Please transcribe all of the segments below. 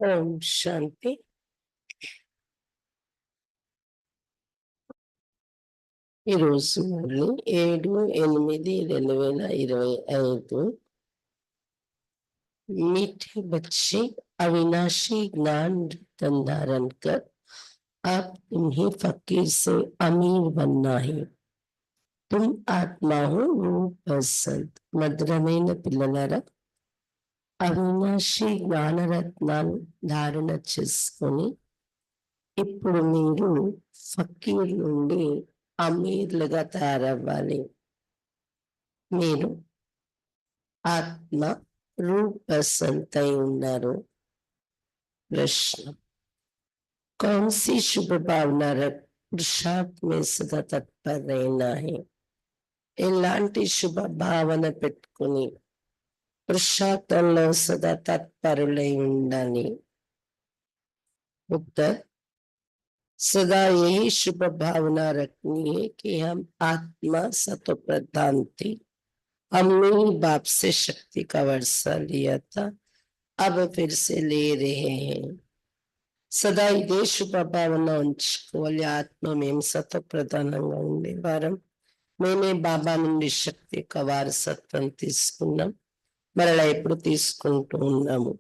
ఓం శాంతి. ఈరోజు 7/8/2025 मीठे बच्चे अविनाशी ज्ञान रतन धारण कर आप तुम्हें फकीर से अमीर बनना है. तुम आत्मा हो रूप बसंत. మధురమైన పిల్లలారా, అవినాశి జ్ఞానరత్నాలు ధారణ చేసుకొని ఇప్పుడు మీరు ఫకీర్ నుండి అమీర్లుగా తయారవ్వాలి. మీరు ఆత్మ रूप संतई उन्नारो. प्रश्न: कौन सी शुभ भावना रख पुरुषार्थ में सदा तत्पर रहना है? ఎలాంటి శుభ భావన పెట్టుకుని పురుషార్థంలో సదా తత్పరులై ఉండాలి? उत्तर: सदा यही शुभ भावना रखनी है कि हम आत्मा सतो प्रधान थी. हमने ही बाप से शक्ति का वर्षा लिया था, अब फिर से ले रहे हैं. సదా ఇదే శుభ భావన ఉంచుకోవాలి. ఆత్మ మేము సత ప్రధానంగా ఉండేవారం. మేమే బాబా నుండి శక్తి యొక్క వారసత్వం తీసుకున్నాం, మరలా ఎప్పుడు తీసుకుంటూ ఉన్నాము.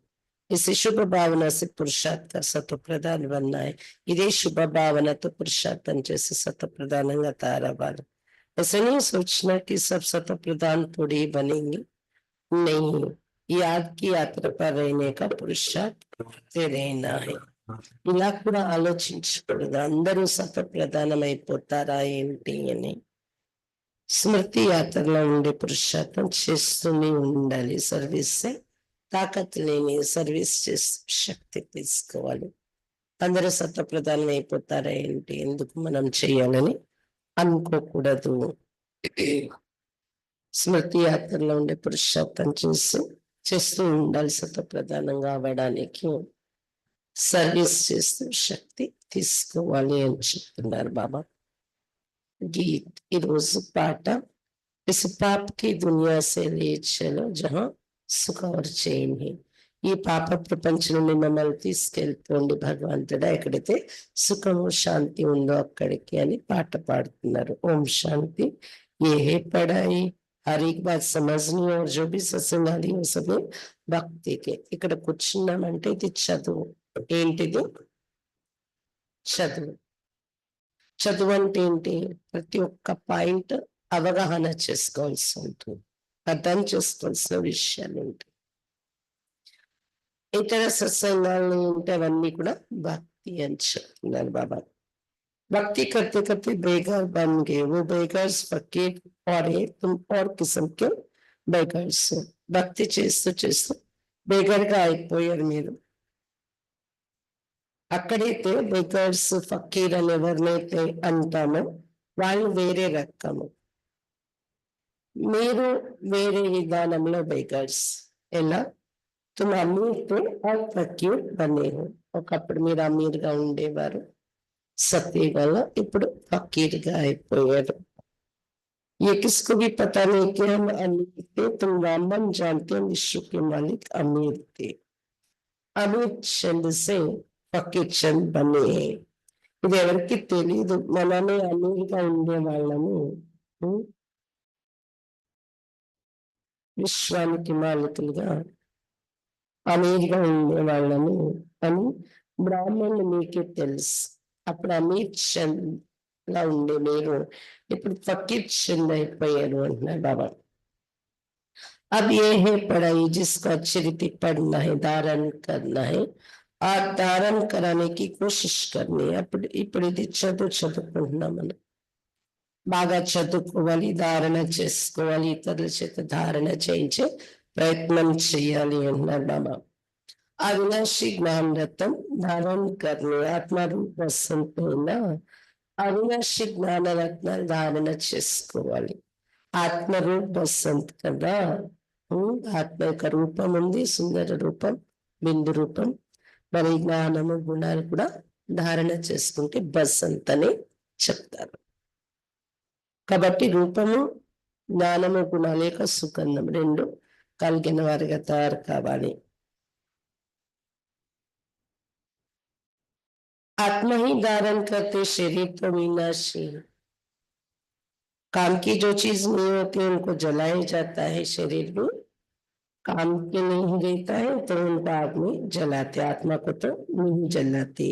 इसी शुभ भावना से पुरुषार्थ का सत प्रधान बनना है. ఇదే శుభ భావనతో పురుషార్థం చేసి సత ప్రధానంగా తయారవ్వాలి. ऐसे नहीं सोचना कि सब सत प्रधान थोड़ी बनेंगे. नहीं, याद की यात्रा पर रहने का पुरुषार्थ करते रहना है. ఇలా కూడా ఆలోచించకూడదు అందరూ సత ప్రధానం అయిపోతారా ఏంటి అని. స్మృతి యాత్రలో ఉండే పురుషార్థం చేస్తూనే ఉండాలి. సర్వీస్ తాకత్ లేని సర్వీస్ చేసి శక్తి తీసుకోవాలి. అందరూ సత ప్రధానం అయిపోతారా ఏంటి, ఎందుకు మనం చేయాలని అనుకోకూడదు. స్మృతి యాత్రలో ఉండే పురుషార్థం చేస్తూ ఉండాలి. సత ప్రధానంగా అవ్వడానికి సర్వీస్ చేస్తూ శక్తి తీసుకోవాలి అని చెప్తున్నారు బాబా. గీత్ ఈరోజు పాట: ఇస్ పాప్ కి దునియా సే లే చలో జహా సుఖ ఔర్ చైన్ హై. ఈ పాప ప్రపంచం నుండి మమ్మల్ని తీసుకెళ్తుంది భగవంతుడా, ఎక్కడైతే సుఖము శాంతి ఉందో అక్కడికి అని పాట పాడుతున్నారు. ఓం శాంతి. ఏ హే పడాయి हर एक बात समझनी और जो भी सत्संग आदि वो सब भक्ति के. ఇక్కడ కూర్చున్నామంటే ఇది చదువు. ఏంటిది? చదువు. చదువు అంటే ఏంటి? ప్రతి ఒక్క పాయింట్ అవగాహన చేసుకోవాల్సి ఉంటుంది, అర్థం చేసుకోవాల్సిన విషయాలు ఉంటాయి. ఇతర సత్సంగాలు ఉంటే అవన్నీ కూడా భక్తి అని చెప్తున్నారు బాబా. भक्ति करते करते बेघर बन गए. वो बेघर्स फकीर और है, तुम और किस्म के बेघर्स हो. భక్తి చేస్తూ చేస్తూ బేగర్గా అయిపోయారు మీరు. అక్కడైతే బేగర్స్ ఫకీర్ అని ఎవరినైతే అంటామో వాళ్ళు వేరే రకము, మీరు వేరే విధానంలో బేగర్స్. ఎలా? తుమ్ అమీర్ తో और ఫకీర్ బనే హో. ఒకప్పుడు మీరు అమీర్గా ఉండేవారు, సత్య వల్ల ఇప్పుడు ఫకీర్గా అయిపోయారు. ये किसको भी पता नहीं कि हम अमीर थे. तुम रामबन जानते हैं विश्व के मालिक अमीर थे. अमीर चंद से फकीर चंद बने हैं. ఇది ఎవరికి తెలియదు. మనమే అమీర్గా ఉండే వాళ్ళము, విశ్వానికి మాలికులుగా అమీర్గా ఉండే వాళ్ళము అని బ్రాహ్మణులు మీకే తెలుసు. అప్పుడు అమీర్ చంద్ లా ఉండే మీరు ఇప్పుడు ఫకీర్ చంద్ అయిపోయారు అంటున్నారు బాబా. अब ये है पढ़ाई जिसको अच्छी रीति पढ़ना है, धारण करना है और धारण कराने की कोशिश करनी है. ఇప్పుడు ఇది చదువుకుంటున్నాం మనం. బాగా చదువుకోవాలి, ధారణ చేసుకోవాలి, ఇతరుల చేత ధారణ చేయించే ప్రయత్నం చేయాలి అంటున్నారు బాబా. అవినాశి జ్ఞాన రత్నం धारण करने आत्मा रूप बसंत होना. అవినాశి జ్ఞాన రత్నాలు ధారణ చేసుకోవాలి. ఆత్మరూప్ బసంత్ కదా. ఆత్మ యొక్క రూపం ఉంది, సుందర రూపం, బిందు రూపం. మరి జ్ఞానము గుణాలు కూడా ధారణ చేసుకుంటే బసంత్ అని చెప్తారు. కాబట్టి రూపము, జ్ఞానము, గుణాల యొక్క సుగంధం రెండు కలిగిన వారిగా తయారు కావాలి. आत्मा ही धारण करते, शरीर तो विनाशी है। काम की जो चीज नहीं होती उनको जलाया जाता है, शरीर में काम के नहीं रहता है तो उनको आग में जलाते, आत्मा को तो नहीं जलाते।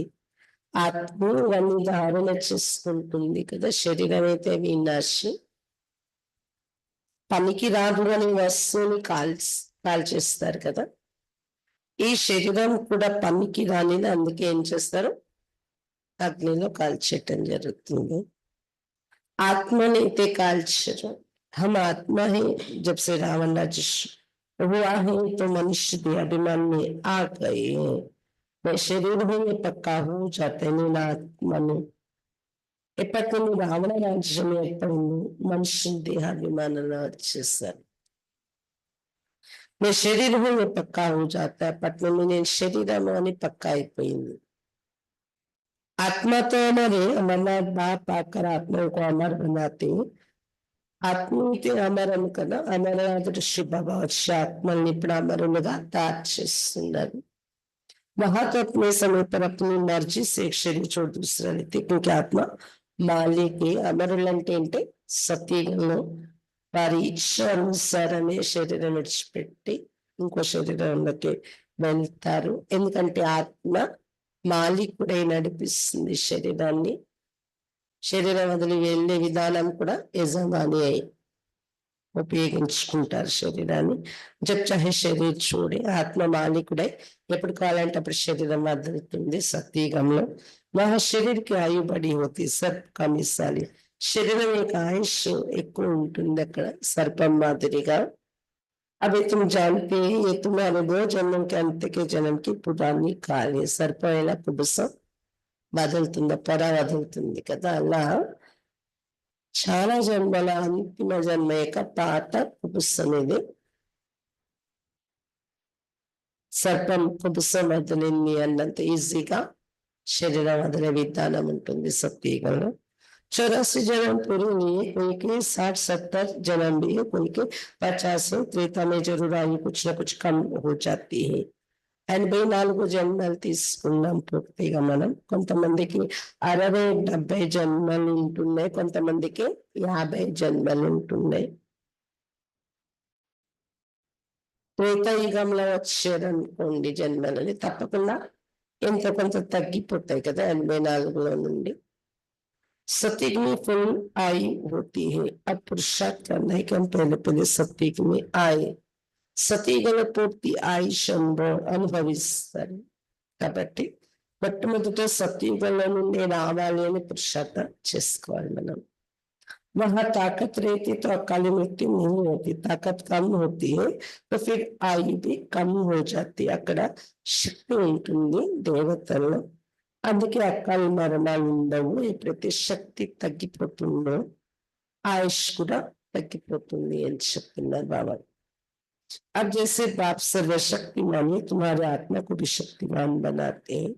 ఆత్మ ఇవన్నీ ధారణ చేసుకుంటుంది కదా, శరీరం అయితే వినాశి, పనికి రాదు అనే వస్తువుని కాల్చేస్తారు కదా, ఈ శరీరం కూడా పనికి రానిది, అందుకే ఏం చేస్తారు, అగ్నిలో కాల్చేయటం జరుగుతుంది। ఆత్మని అయితే కాల్చరు। हम आत्मा है, जब से रावण राज्य हुआ है तो मनुष्य के अभिमान में आ गए हैं। मैं शरीर में ये पक्का हो जाते हैं ना आत्मा में। ఎప్పటి నుండి రావణ రాజ్యం ఏర్పడింది, మనుషుల దేహాభిమానంలో వచ్చేసారు। నేను శరీరం పక్కా हो जाता है, అప్పటి నుండి నేను శరీరం అని పక్కా అయిపోయింది। आत्मा तो अमर है, अमरनाथ बाप आकर आत्मा को अमर बनाते। आत्मा అయితే అమరం కదా, అమరనాథ ఋషి బాబా వచ్చి ఆత్మల్ని ఇప్పుడు అమరులుగా తయారు చేస్తున్నారు। वहां तो अपने समय पर अपनी मर्जी से एक शरीर छोड़ दूसरा लेते, क्योंकि आत्मा मालिक है। అమరులంటే అంటే సత్యంలో వారి ఇచ్చ అనుసారమే శరీరం విడిచిపెట్టి ఇంకో శరీరంలోకి వెళ్తారు, ఎందుకంటే ఆత్మ మాలికుడై నడిపిస్తుంది శరీరాన్ని। శరీరం వదిలి వెళ్ళే విధానం కూడా యజమాని అయి ఉపయోగించుకుంటారు శరీరాన్ని। जब चाहे शरीर छोड़े, ఆత్మ మాలికుడై ఎప్పుడు కావాలంటే అప్పుడు శరీరం వదులుతుంది సత్యయుగంలో। वहाँ शरीर की आयु बड़ी होती, सर्प का मिसाल శరీరం యొక్క ఆయుష్ ఎక్కువ ఉంటుంది అక్కడ సర్పం మాదిరిగా। अभी तुम जानते हैं ये तुम्हारे 2 जन्म के अंत के जन्म की पुरानी कहानी। సర్పం ఎలా కుబుసం వదులుతుందో, పొర వదులుతుంది కదా, అలా చాలా జన్మల అంతిమ జన్మ యొక్క పాత కుబుసం ఇది। సర్పం కుబుసం వదిలింది అన్నంత ఈజీగా శరీరం వదిలే విధానం ఉంటుంది సత్యయుగంలో। 84 जन्म पूरे लिए, कोई के 60-70 जन्म भी है, कोई के 50 है। त्रेता में जरूर आयु कुछ ना कुछ कम हो जाती है। 84 జన్మలు తీసుకున్నాం పూర్తిగా మనం। కొంతమందికి 60-70 జన్మలు ఉంటున్నాయి, కొంతమందికి 50 జన్మలు ఉంటున్నాయి। త్రేతాయుగంలో వచ్చారనుకోండి జన్మలని, తప్పకుండా ఎంత కొంత తగ్గిపోతాయి కదా 84లో నుండి। सतयुग में फुल आयु होती है। अब पुरुषार्थ करना है कि हम पहले पहले सतयुग में आए, సతీగల పూర్తి ఆయుష్ అనుభవిస్తారు కాబట్టి మొట్టమొదట సతయుగంలో నుండి రావాలి అని పురుషార్థం చేసుకోవాలి మనం। वहां ताकत रहती तो अकाली मृत्यु नहीं होती, ताकत कम होती है तो फिर आयु भी कम हो जाती। అక్కడ శక్తి ఉంటుంది దేవతల్లో, అందుకే అకాలి మరణాలు ఉండవు। ఎప్పుడైతే శక్తి తగ్గిపోతుందో ఆయుష్ కూడా తగ్గిపోతుంది అని చెప్తున్నారు బాబా। अब जैसे बाप सर्वशक्तिमान है, तुम्हारे आत्मा को भी शक्तिमान बनाते हैं।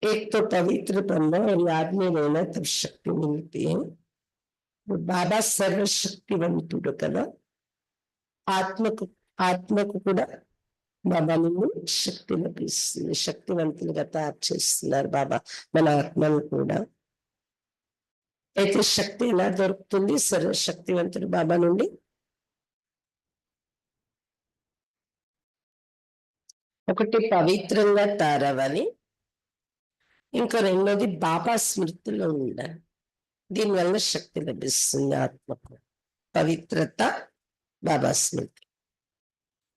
एक तो पवित्र बनना और याद में रहना, तब शक्ति मिलती है। बाबा सर्वशक्तिवंतुడు కదా, ఆత్మకు కూడా బాబా నుండి శక్తి లభిస్తుంది, శక్తివంతులుగా తయారు చేస్తున్నారు బాబా మన ఆత్మను కూడా। అయితే శక్తి ఎలా దొరుకుతుంది సర్వశక్తివంతుడు బాబా నుండి? ఒకటి పవిత్రంగా తయారవ్వాలి, ఇంకా రెండోది బాబా స్మృతిలో ఉండాలి। దీనివల్ల శక్తి లభిస్తుంది ఆత్మకు, పవిత్రత, బాబా స్మృతి।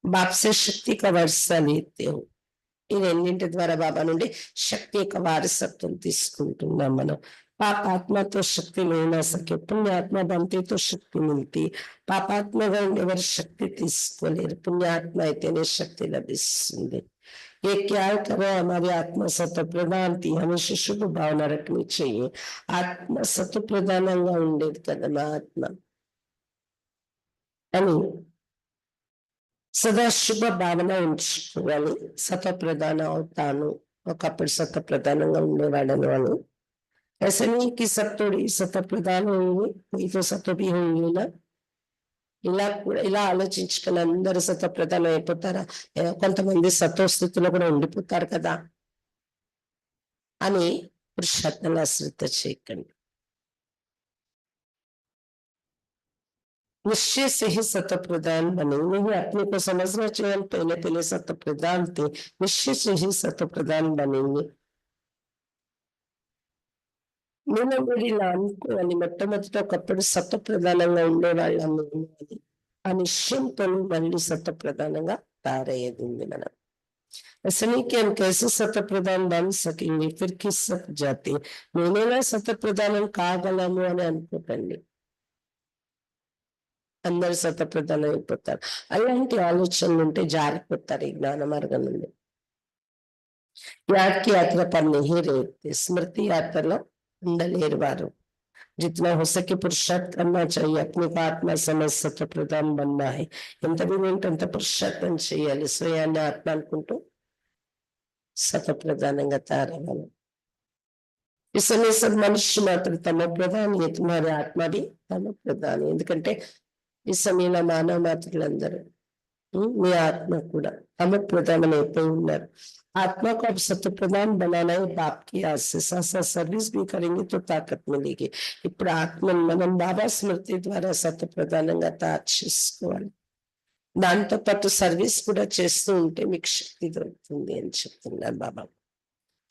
బాప్ సే శక్తి కా వర్ష లేతే హో, ఈ రెండింటి ద్వారా బాబా నుండి శక్తి యొక్క వారసత్వం తీసుకుంటున్నాం మనం। పాపాత్మతో శక్తి లేనా సకే, పుణ్యాత్మ బంతే తో శక్తి మిల్తి। పాపాత్మగా ఉండేవారు శక్తి తీసుకోలేరు, పుణ్యాత్మ అయితేనే శక్తి లభిస్తుంది। ये ख्याल करो हमारी आत्मा सत्व प्रधान थी, हमेशा शुभ भावना रखनी चाहिए। आत्मा सत्व प्रधाనంగా ఉండేది కదా మా ఆత్మ అని సదా శుభ భావన ఉంచుకోవాలి। సత్వ ప్రధాన అవుతాను, ఒకప్పుడు సత్వ ప్రధానంగా ఉండేవాడను అని। ऐसे नहीं कि सब थोड़ी सत्व प्रधान होंगे, कोई तो सत्व भी होंगे ना, ఇలా ఆలోచించుకుని అందరూ సత్వ ప్రధానం అయిపోతారా? కొంతమంది సత్వ స్థితిలో కూడా ఉండిపోతారు కదా। అని పురుషార్థాన్ని అశ్రద్ధ చేయకండి. निश्चय से ही सत्य प्रदान बनेंगे ही अपने को समझना चाहिए। पहले पहले सत्य प्रदान थे, निश्चय से ही सत्य प्रदान बनेंगे। నేను మీరు ఇలా అనుకోవాలి, మొట్టమొదట ఒకప్పుడు సత్వ ప్రధానంగా ఉండేవాళ్ళం మేము అని. ఆ నిశ్చయంతో మళ్ళీ సత్వ ప్రధానంగా తయారయ్యేది ఉంది మనం. ऐसा नहीं कि हम कैसे सत्य प्रधान बन सकेंगे फिर किस सत जाते నేనేలా సత్య ప్రధానం కాగలము అని అనుకోకండి. అందరు సత్య ప్రధానం అయిపోతారు. అలాంటి ఆలోచనలు ఉంటే జారిపోతారు ఈ జ్ఞాన మార్గం నుండి. याद की यात्रा पर नहीं रहते, स्मृति यात्रा ఉండలేరు వారు. जितना हो सके पुरुषार्थ करना चाहिए, अपने को आत्मा समझ सत्य प्रधान बनना है. ఎంత వీలుంటే అంత పురుషార్థం చేయాలి, స్వయాన్ని ఆత్మ అనుకుంటూ సత్య ప్రధానంగా తయారవ్వాలి. इस समय सब मनुष्य मात्र तम प्रधान है, तुम्हारे आत्मा भी तम प्रधान है. ఎందుకంటే ఈ సమయంలో మానవ మాతృలందరూ మీ ఆత్మ కూడా తమ ప్రధానం అయిపోయి ఉన్నారు. आत्मा को अब सत्य प्रधान बनाना है बाप की आस से, साथ साथ सर्विस भी करेंगे तो ताकत मिलेगी. ఇప్పుడు ఆత్మను మనం బాబా స్మృతి ద్వారా సత్య ప్రధానంగా తయారు చేసుకోవాలి. దాంతో పాటు సర్వీస్ కూడా చేస్తూ ఉంటే మీకు శక్తి దొరుకుతుంది అని చెప్తున్నారు బాబా.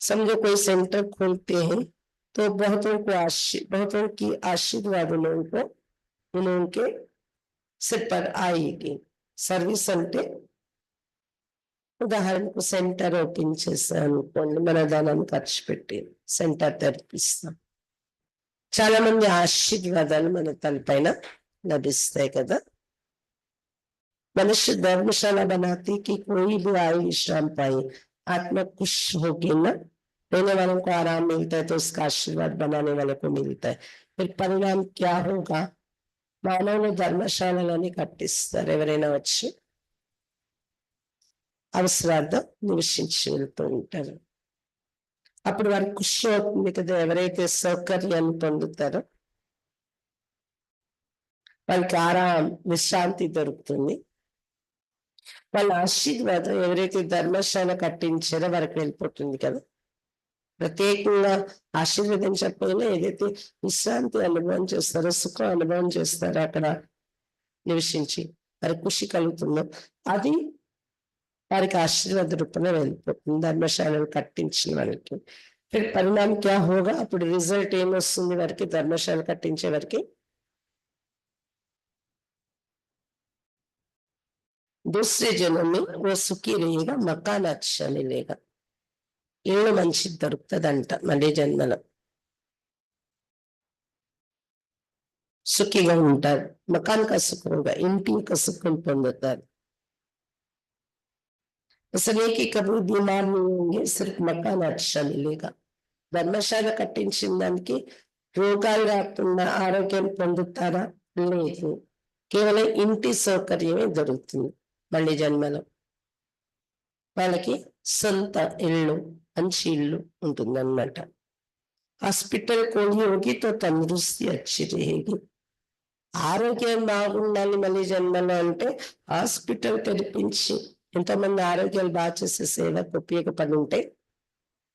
समझो कोई सेंटर खोलते हैं तो बहुतों की आशीर्वाद उनके सिर पर आएगी. सर्विस అంటే ఉదాహరణకు సెంటర్ ఓపెన్ చేశాను అనుకోండి, మన ధనాన్ని ఖర్చు పెట్టి సెంటర్ తెరిపిస్తాం, చాలా మంది ఆశీర్వాదాలు మన తలపైన లభిస్తాయి కదా. मनुष्य धर्मशाला बनाती कि कोई भी आए विश्राम पाए, आत्मा खुश होगी ना. रहने वालों को आराम मिलता है तो उसका आशीर्वाद बनाने वाले को मिलता है. फिर परिणाम क्या होगा? మానవులు ధర్మశాలలని కట్టిస్తారు, ఎవరైనా వచ్చి అవసరార్థం నివసించి వెళ్తూ ఉంటారు. అప్పుడు వారికి ఖుషి అవుతుంది కదా. ఎవరైతే సౌకర్యాన్ని పొందుతారో వాళ్ళకి విశ్రాంతి దొరుకుతుంది. వాళ్ళ ఆశీర్వాదం ఎవరైతే ధర్మశాల కట్టించారో వారికి వెళ్ళిపోతుంది కదా. ప్రత్యేకంగా ఆశీర్వదించకపోయినా ఏదైతే విశ్రాంతి అనుభవం చేస్తారో, సుఖం అనుభవం చేస్తారో, అక్కడ నివసించి వారి ఖుషి కలుగుతుందో అది వారికి ఆశీర్వాద రూపంలో వెళ్ళిపోతుంది, ధర్మశాలను కట్టించిన వారికి. పరిణామం క్యా హోగా? అప్పుడు రిజల్ట్ ఏమొస్తుంది వారికి? ధర్మశాల కట్టించే వారికి दूसरे जन्म में वो सुखी रहेगा, मकान अच्छा मिलेगा, ఇల్లు మంచిది దొరుకుతుందంట మళ్ళీ జన్మలో. సుఖిగా ఉంటారు, మకాన్ కా సుఖంగా ఇంటి యొక్క సుఖం పొందుతారు. అసలు కబూ బీమార్ नहीं सिर्फ मकान अच्छा मिलेगा. ధర్మశాల కట్టించిన దానికి రోగాలు రాకుండా ఆరోగ్యం పొందుతారా? లేదు, కేవలం ఇంటి సౌకర్యమే దొరుకుతుంది మళ్ళీ జన్మలో. వాళ్ళకి సొంత ఇల్లు, మంచి ఇల్లు ఉంటుందన్నమాట. హాస్పిటల్ కోయి హోగి తో తందరుస్తి అచ్చి रहेगी. ఆరోగ్యం బాగుండాలి మళ్ళీ జన్మలో అంటే హాస్పిటల్ తెరిపించి ఎంతోమంది ఆరోగ్యాలు బాగా చేసే సేవకు ఉపయోగపడి ఉంటే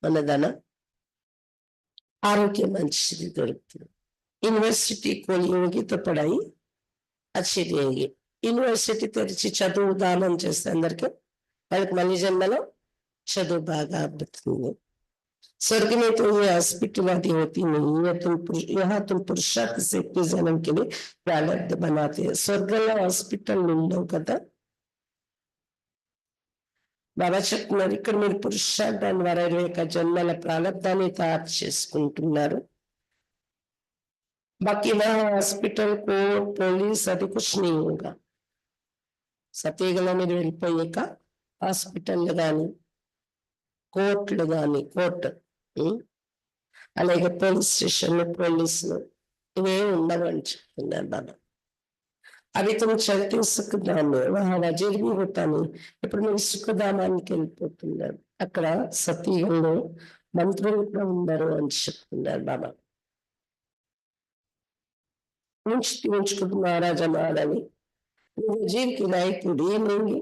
మన ధనం ఆరోగ్యం మంచిది దొరుకుతుంది. యూనివర్సిటీ కోయి హోగి తో పడాయి అచ్చి रहेगी. యూనివర్సిటీ తెరిచి చదువు దానం చేస్తే అందరికీ వాళ్ళకి మళ్ళీ జన్మలో చదువు బాగా అబ్బుతుంది. स्वर्ग में तो ये हॉस्पिटल आदि होती नहीं है, यहाँ तुम पुरुषार्थ से जन्म के लिए प्रारब्ध बनाते हैं. స్వర్గంలో హాస్పిటల్ ఉండవు కదా. బాబా చెప్తున్నారు ఇక్కడ మీరు పురుషార్థాన్ని ద్వారా 21 జన్మల ప్రారంధాన్ని తయారు చేసుకుంటున్నారు. बाकी वहां हॉस्पिटल कोर्ट पुलिस అది कुछ नहीं होगा. సత్యగల మీరు వెళ్ళిపోయాక హాస్పిటల్ గాని కోర్టులు గాని అలాగే పోలీస్ స్టేషన్లు పోలీసులు ఇవే ఉండవని చెప్తున్నారు బాబా. అవి तुम चलते సుఖధామ వహా వజీర్ भी होता नहीं. ఇప్పుడు మీరు సుఖధామానికి వెళ్ళిపోతున్నారు, అక్కడ సతీయులు మంత్రులు కూడా ఉండరు అని చెప్తున్నారు బాబా. ఉంచుకుంటూ మహారాజా మారని वजीर की राय पूरी लेंगे.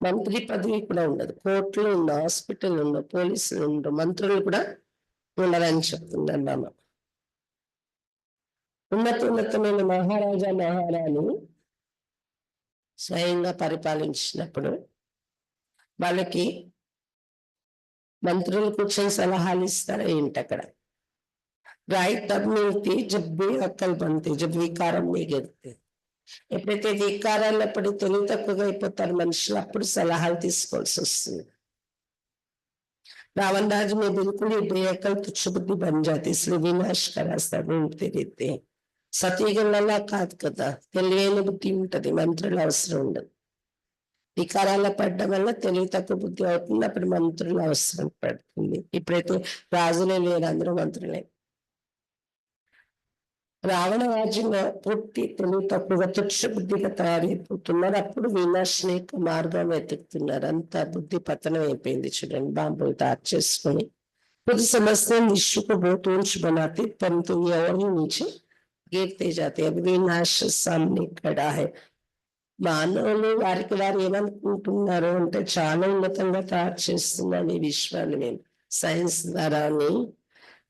మంత్రి పదవి కూడా ఉండదు, కోర్టులు ఉండవు, హాస్పిటల్ ఉండవు, పోలీసులు ఉండవు, మంత్రులు కూడా ఉండరని చెప్తున్నారు బాబా. ఉన్నతమైన మహారాజా మహారాణి స్వయంగా పరిపాలించినప్పుడు వాళ్ళకి మంత్రులు కూర్చొని సలహాలు ఇస్తారా ఏంటి అక్కడ? రాయి తబ్ మిల్తి జబ్ బి అక్కల్ బంతి జబ్ వికారం మీ గిరితే. ఎప్పుడైతే వికారాలు అప్పుడు తెలివి తక్కువగా అయిపోతారు మనుషులు, అప్పుడు సలహాలు తీసుకోవాల్సి వస్తుంది. रावण राज में बिल्कुल ही बेअकल तुच्छ बुद्धि बन जाती, इसलिए विनाश का रास्ता ढूंढते रहते हैं. సతీగలలా కాదు కదా, తెలియని బుద్ధి ఉంటది, మంత్రులు అవసరం ఉండదు. వికారాల పడ్డం వల్ల తెలివి తక్కువ బుద్ధి అవుతుంది, అప్పుడు మంత్రులు అవసరం పడుతుంది. ఇప్పుడైతే రాజులే లేరు, అందరూ మంత్రులే. రావణ రాజ్యంలో పూర్తి తెలివి తక్కువగా తుచ్చ బుద్ధిగా తయారైపోతున్నారు, అప్పుడు వినాశన మార్గం వెతుకుతున్నారు. అంత బుద్ధి పతనం అయిపోయింది చూడండి, బాంబులు తయారు చేసుకుని. खुद समझते हैं विश्व को बहुत ऊंच बनाते, परंतु ये और ही नीचे गिरते जाते. अब विनाश सामने खड़ा है. మానవులు వారికి వారు ఏమనుకుంటున్నారు అంటే చాలా ఉన్నతంగా తయారు చేస్తున్నాను ఈ విశ్వాన్ని నేను సైన్స్ ద్వారాని,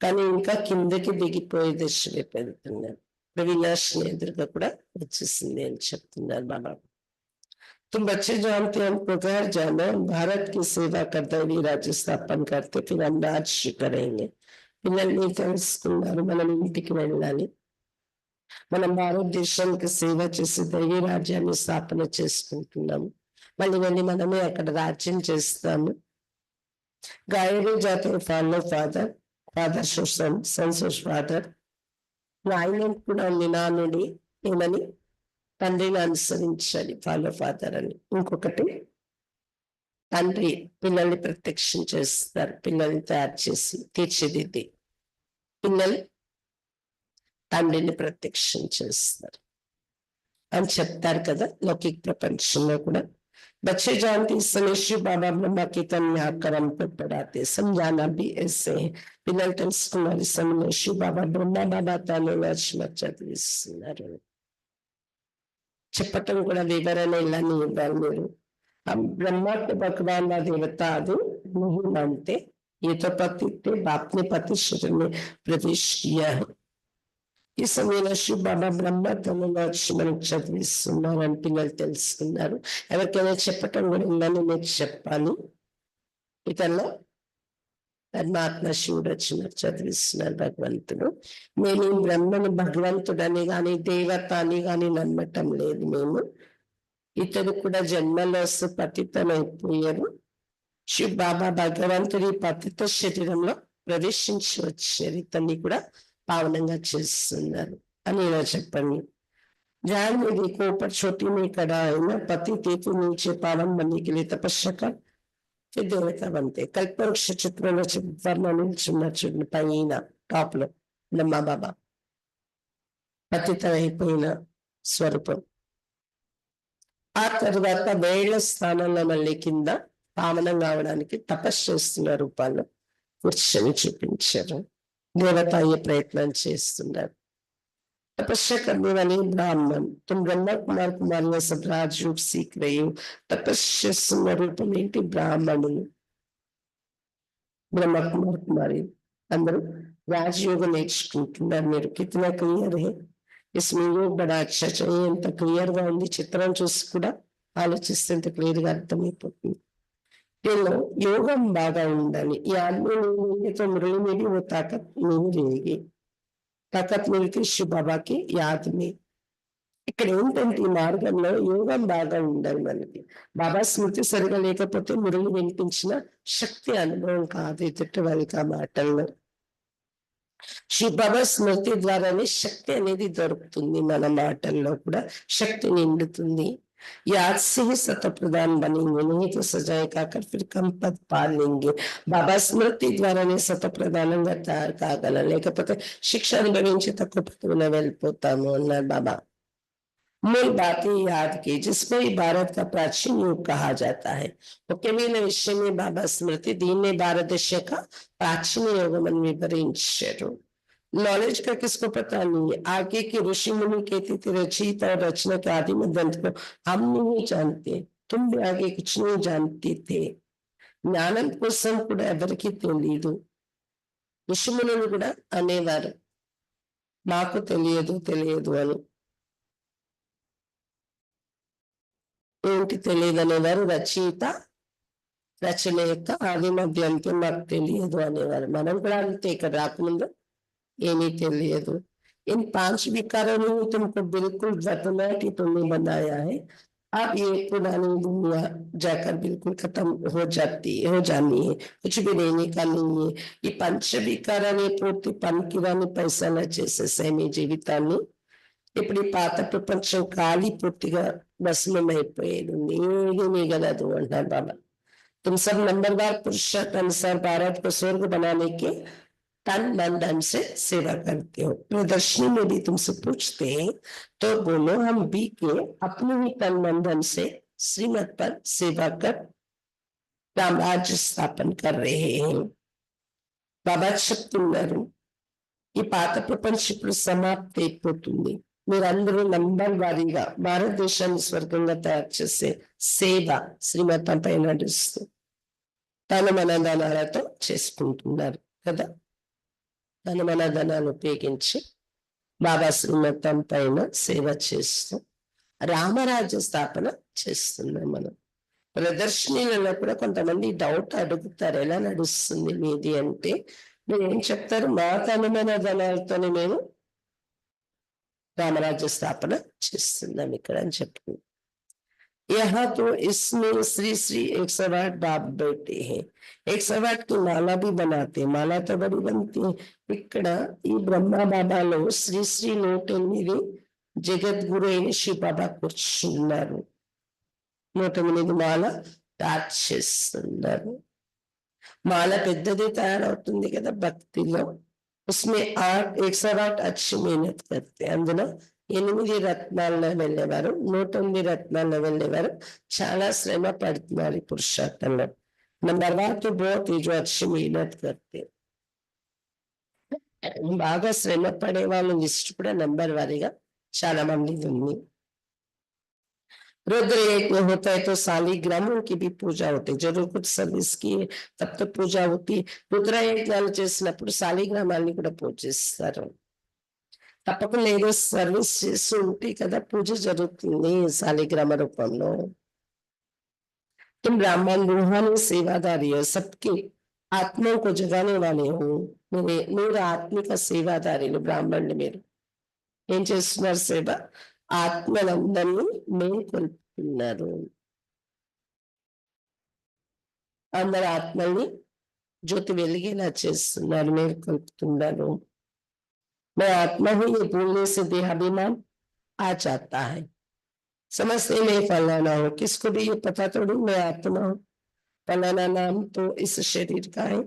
కానీ ఇంకా కిందకి దిగిపోయే దశ వెళ్తున్నారు. వినాశన ఎదురుగా కూడా వచ్చేసింది అని చెప్తున్నారు బాబా. तुम बच्चे जानते हैं हमको घर जाना, भारत की सेवा करते हुए राज्य स्थापन करते, फिर हम राज्य करेंगे. పిల్లల్ని తెలుసుకున్నారు, మనం ఇంటికి వెళ్ళాలి, మనం భారతదేశానికి సేవ చేసి దైవీ రాజ్యాన్ని స్థాపన చేసుకుంటున్నాము, మళ్ళీ వెళ్ళి మనమే అక్కడ రాజ్యం చేస్తాము. గాయని జాతర ఫాలో ఫాదర్, ఫాదర్ సోషన్ సన్స్ ఫాదర్. ఆయన కూడా నినానుడి ఏమని, తండ్రిని అనుసరించాలి, ఫాలో ఫాదర్ అని. ఇంకొకటి తండ్రి పిల్లల్ని ప్రత్యక్షం చేస్తారు, పిల్లల్ని తయారు చేసి తీర్చిదిద్ది పిల్లలు తండ్రిని ప్రత్యక్షం చేస్తారు అని చెప్తారు కదా లౌకిక ప్రపంచంలో కూడా. बच्चे जानते समय शिव बाबा ब्रह्मा की कन्या करम पर पढ़ाते, समझाना भी ऐसे है. పిల్లలు తెలుసుకున్నారు సమయంలో శివ బాబా బ్రహ్మ బాబా తాను చదివిస్తున్నారు. చెప్పటం కూడా వివరణ ఇలానే ఇవ్వాలి మీరు. ब्रह्मा के भगवान व देवता आदि नहीं मानते, ये तो पति थे, बाप ने पति शरीर में प्रवेश किया है. ఈ సమయంలో శివ బాబా బ్రహ్మ తను మనకు చదివిస్తున్నారు అని పిల్లలు తెలుసుకున్నారు. ఎవరికైనా చెప్పటం కూడా ఉందని నేను చెప్పాలి. ఇతను పరమాత్మ శివుడు వచ్చినట్టు చదివిస్తున్నారు భగవంతుడు. నేను ఈ బ్రహ్మని భగవంతుడని గాని దేవత అని గాని నమ్మటం లేదు. మేము ఇతడు కూడా జన్మలో పతితమైపోయారు. శివ బాబా భగవంతుడి పతిత శరీరంలో ప్రవేశించి వచ్చారు, ఇతన్ని కూడా పావనంగా చేస్తున్నారు అని ఇలా చెప్పండి. ध्यान में देखो, ऊपर छोटी में कड़ा है ना, पति तेतु नीचे पावन बनने के लिए तपस्या कर फिर देवता बनते. कल्पवृक्ष చిత్రంలో వర్ణించున్న పైన టాప్ లో బ్రహ్మ బాబా పతితమైపోయిన స్వరూపం. ఆ తర్వాత వేళ్ల స్థానంలో మళ్ళీ కింద పావనం కావడానికి తపస్సు చేస్తున్న రూపాల్లో కూర్చొని చూపించారు. దేవత అయ్యే ప్రయత్నం చేస్తున్నారు. तपस्या करने वाले ब्राह्मण, तुम ब्रह्मा कुमार कुमारियां सब राजयोग सीख रही हो. तपस्या स्वरूपम ఏంటి? బ్రాహ్మణులు, ब्रह्मा कुमार कुमारी అందరూ రాజయోగం నేర్చుకుంటున్నారు. మీరు కిतना క్లియర్ है इसमें, योग बड़ा अच्छा चाहिए. ఎంత క్లియర్ గా ఉంది, చిత్రం చూసి కూడా ఆలోచిస్తే ఎంత క్లియర్ గా అర్థమైపోతుంది. దీనిలో యోగం బాగా ఉండాలి. ఈ ఆత్మ तो मुरली में भी वो ताकत नहीं रहेगी. ताकत मिलती शिव बाबा की याद में. ఇక్కడ ఏంటంటే ఈ మార్గంలో యోగం బాగా ఉండాలి మనకి. బాబా స్మృతి సరిగా లేకపోతే మురళి వినిపించిన శక్తి అనుభవం కాదు ఎదుటి వాళ్ళకి ఆ మాటల్లో. శివ బాబా స్మృతి ద్వారానే శక్తి అనేది దొరుకుతుంది, మన మాటల్లో కూడా శక్తి నిండుతుంది. याद से ही सत प्रदान बनेंगे, नहीं तो सजाए काकर फिर कम पद पा लेंगे. బాబా స్మృతి ద్వారానే సత ప్రధానంగా తయారు కాగలం, లేకపోతే శిక్ష అనుభవించి తక్కువ పదవిలో వెళ్ళిపోతాము అన్నారు బాబా. मूल बातें याद की जिसमें भारत का प्राचीन युग कहा जाता है. ముఖ్యమైన విషయమే బాబా స్మృతి, దీన్నే భారతదేశ का प्राचीन योग అని వివరించారు. नॉलेज का किसको पता नहीं है. आगे के ऋषि मुनि कहते थे रचयिता और रचना के आदि में ग्रंथ को हम नहीं जानते. तुम भी आगे कुछ नहीं जानते थे, జ్ఞానం కోసం కూడా ఎవరికి తెలియదు. ఋషిమునులు కూడా అనేవారు మాకు తెలియదు తెలియదు అని. ఏంటి తెలియదు అనేవారు? రచయిత రచన యొక్క ఆది మధ్య అంత్యం మాకు తెలియదు అనేవారు. మనం కూడా అంతే, ఇక్కడ రాకముందు ఏమీ తెలియదు. इन 5 विकारों ने तुमको बिल्कुल वर्तमान की तुमने बनाया है, अब ये पुरानी दुनिया जाकर बिल्कुल खत्म हो जानी है, कुछ भी रहने का नहीं है. ఈ పంచ వికారాన్ని పూర్తి పనికిరాని పైసల చేసేసాయి మీ జీవితాన్ని. ఇప్పుడు ఈ పాత ప్రపంచం ఖాళీ పూర్తిగా భస్మమైపోయేది, ఏది మిగలదు అంటారు బాబా. तुम सब नंबरवार पुरुषार्थ अनुसार भारत को स्वर्ग बनाने के तन मन धन से सेवा करते हो. प्रदर्शनी में भी तुमसे पूछते हैं तो बोलो हम भी के अपने ही तन मन धन से श्रीमत पर सेवा कर साम्राज्य स्थापन कर रहे हैं. బాబా చెప్తున్నారు ఈ పాత ప్రపంచం ఇప్పుడు సమాప్తి అయిపోతుంది, మీరందరూ నంబర్ వారీగా భారతదేశాన్ని స్వర్గంగా తయారు చేసే సేవ శ్రీమతంపై నడుస్తూ తన మన ధనాలతో చేసుకుంటున్నారు కదా. తన మన ధనాలు ఉపయోగించి బాబా శ్రీమతం పైన సేవ చేస్తూ రామరాజ్య స్థాపన చేస్తున్నాం మనం. ప్రదర్శనలలో కూడా కొంతమంది డౌట్ అడుగుతారు, ఎలా నడుస్తుంది మీది అంటే మీరు ఏం చెప్తారు? మా తన మన ధనాలతోనే మేము రామరాజ్య స్థాపన చేస్తున్నాం ఇక్కడ అని చెప్తుంది. यहाँ तो इसमें श्री श्री 108 बाप बैठे हैं, 108 की माला भी बनाते हैं, माला तो बड़ी बनती है. ఇక్కడ ఈ బ్రహ్మ బాబాలో శ్రీ శ్రీ 108 జగద్గురు అయిన శివ బాబా కూర్చున్నారు. 108 మాల తయారు చేస్తున్నారు. మాల పెద్దది తయారవుతుంది కదా భక్తిలో. उसमें 108 अच्छी मेहनत करते. అందులో 8 రత్నాల్లో వెళ్ళేవారు, 109 రత్నాల్లో వెళ్ళేవారు చాలా శ్రమ పడుతున్నారు ఈ పురుషార్థంలో. నంబర్ 1 तो बहुत ही जो अच्छी मेहनत करते, బాగా శ్రమ పడే వాళ్ళ లిస్ట్ కూడా నంబర్ వారీగా చాలా మంది ఉంది. रुद्र यज्ञ होता है तो शालिग्रामों की भी पूजा होती है, जरूर कुछ सर्विस की तब तो पूजा होती है. రుద్ర యజ్ఞాలు చేసినప్పుడు శాలిగ్రామాన్ని కూడా పూజిస్తారు. తప్పకుండా ఏదో సర్వీస్ చేస్తూ ఉంటే కదా పూజ జరుగుతుంది శాలిగ్రామ రూపంలో. तुम ब्राह्मण रूहानी सेवादारी हो, सबके आत्माओं को जगाने वाले हो. మీరు ఆత్మిక సేవాదారులు బ్రాహ్మణులు. మీరు ఏం చేస్తున్నారు? సేవ. ఆత్మలందరినీ మేల్కొల్పుతున్నారు. అందరి ఆత్మల్ని జ్యోతి వెలిగేలా చేస్తున్నారు, మేల్కొల్పుతున్నారు. मैं आत्मा हूं ये भूलने से देहाभिमान आ जाता है. समझते मैं फलाना हूं, किसको भी ये पता थोड़ी मैं आत्मा हूं. फलाना नाम तो इस शरीर का है,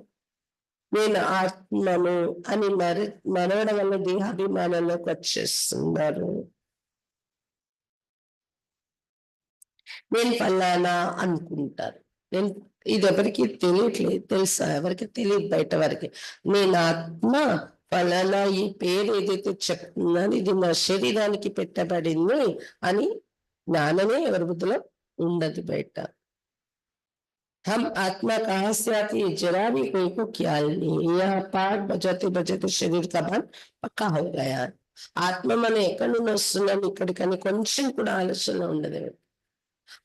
నేను ఆత్మను అని మనవడం వల్ల దేహాభిమానంలోకి వచ్చేస్తున్నారు. నేను ఫలానా అనుకుంటారు. నేను ఇది ఎవరికి తెలియట్లేదు, తెలుసా? ఎవరికి తెలియదు, బయట వారికి. నేను ఆత్మ ఫలానా ఈ పేరు ఏదైతే చెప్తున్నాను ఇది నా శరీరానికి పెట్టబడింది అని జ్ఞానమే ఎవరి బుద్ధిలో ఉండదు బయట. हम आत्मा कहाँ से आती है जरा भी कोई को ख्याल नहीं. यहाँ पाठ बजाते बजाते शरीर का मन पक्का हो गया. ఆత్మ మనం ఎక్కడి నుండి వస్తున్నాం ఇక్కడికని కొంచెం కూడా ఆలోచన ఉండదు.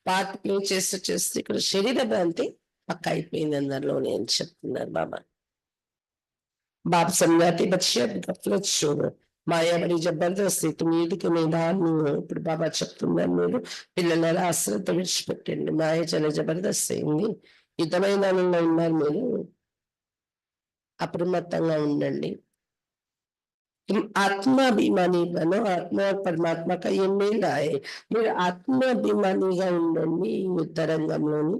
పాట ప్లే చేస్తూ చేస్తూ ఇక్కడ శరీర భ్రాంతి పక్క అయిపోయింది అందరిలోనే అని చెప్తున్నారు బాబా. बाप समझाते बच्चे अब गफलत छोड़ो, మాయా బడి జబర్దస్తి, మీదికి మేధాన్ని. ఇప్పుడు బాబా చెప్తున్నారు మీరు పిల్లల అశ్రద్ధ విడిచిపెట్టండి, మాయ చాలా జబర్దస్త్ అయింది, యుద్ధమైన ఉన్నారు, మీరు అప్రమత్తంగా ఉండండి. ఆత్మాభిమాని బనో, ఆత్మ పరమాత్మ కా ఏ మేళ है. మీరు ఆత్మాభిమానిగా ఉండండి. ఈ యుద్ధ రంగంలోని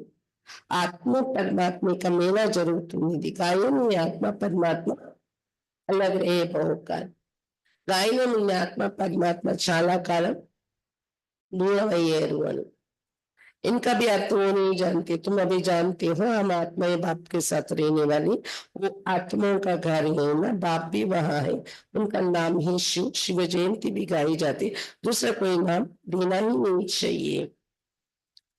ఆత్మ పరమాత్మ యొక్క మేళ జరుగుతుంది. ఇది గాయం ఈ ఆత్మ పరమాత్మ अलग रहे बहुकाल. गायन में आत्मा परमात्मा చాలా కాలం दूर अయ్యారు అని. इनका भी अर्थ वो नहीं जानते, तुम अभी जानते हो. हम आत्मा बाप के साथ रहने वाली वो आत्माओं का घर है ना, बाप भी वहां है, उनका नाम ही शिव. शिव जयंती भी गाई जाती, दूसरा कोई नाम देना ही नहीं चाहिए.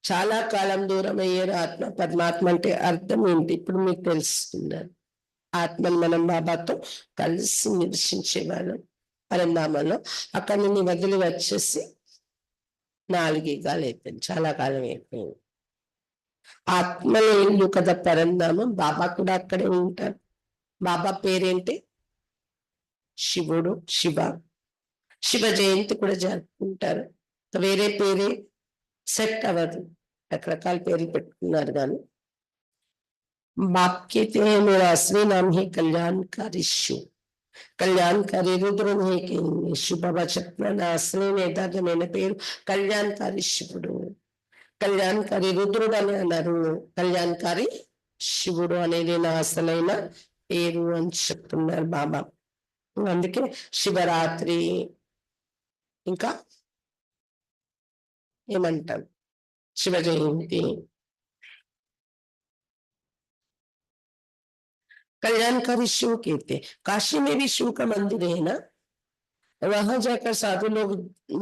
చాలా కాలం దూరం అయ్యారు ఆత్మ. పరమాత్మ అంటే అర్థం ఏంటి ఇప్పుడు మీకు తెలుస్తున్నారు. ఆత్మను మనం బాబాతో కలిసి నివసించే వాళ్ళం పరంధామంలో. అక్కడి నుండి వదిలి వచ్చేసి 4 యుగాలు అయిపోయింది, చాలా కాలం అయిపోయింది. ఆత్మలో ఇల్లు కదా పరంధామం. బాబా కూడా అక్కడే ఉంటారు. బాబా పేరేంటి? శివుడు, శివ. శివ జయంతి కూడా జరుపుకుంటారు. వేరే పేరే సెట్ అవ్వదు, రకరకాల పేర్లు పెట్టుకున్నారు. కానీ बाप कहते हैं मेरा असली नाम है कल्याणकारी शिव. కళ్యాణకారి రుద్రుడు శివ బాబా చెప్తున్నా, నా అసలైన యథార్థమైన పేరు కళ్యాణకారి శివుడు. కళ్యాణకారి రుద్రుడు అని అన్నారు, కళ్యాణకారి శివుడు అనేది నా అసలైన పేరు అని చెప్తున్నారు బాబా. అందుకే శివరాత్రి ఇంకా ఏమంటాం శివ జయంతి. कल्याणकारी शिव कहते। काशी में भी शिव का मंदिर है ना, वहां जाकर साधु लोग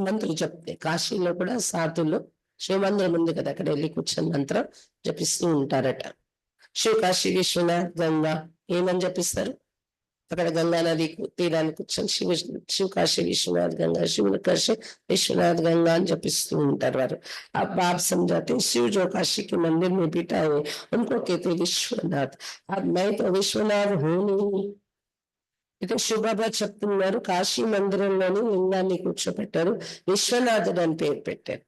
मंत्र जपते. కాశీలో కూడా సాధులు శివ మందిరం ఉంది కదా, అక్కడ వెళ్ళి కూర్చొని మంత్రం జపిస్తూ ఉంటారట. శివ కాశీ విశ్వనాథ్ గంగా ఏమని జపిస్తారు? అక్కడ గంగా నది తీరానికి కూర్చొని శివ కాశీ విశ్వనాథ్ గంగా, శివుని కాశీ विश्वनाथ गंगा అని జపిస్తూ ఉంటారు వారు. अब आप समझाते शिव जो काशी के मंदिर में बिठा है उनको कहते विश्वनाथ. अब मैं तो विश्वनाथ हूं नहीं. అయితే శివబాబా చెప్తున్నారు, కాశీ మందిరంలోని లింగాన్ని కూర్చోపెట్టారు, విశ్వనాథుడు అని పేరు పెట్టారు.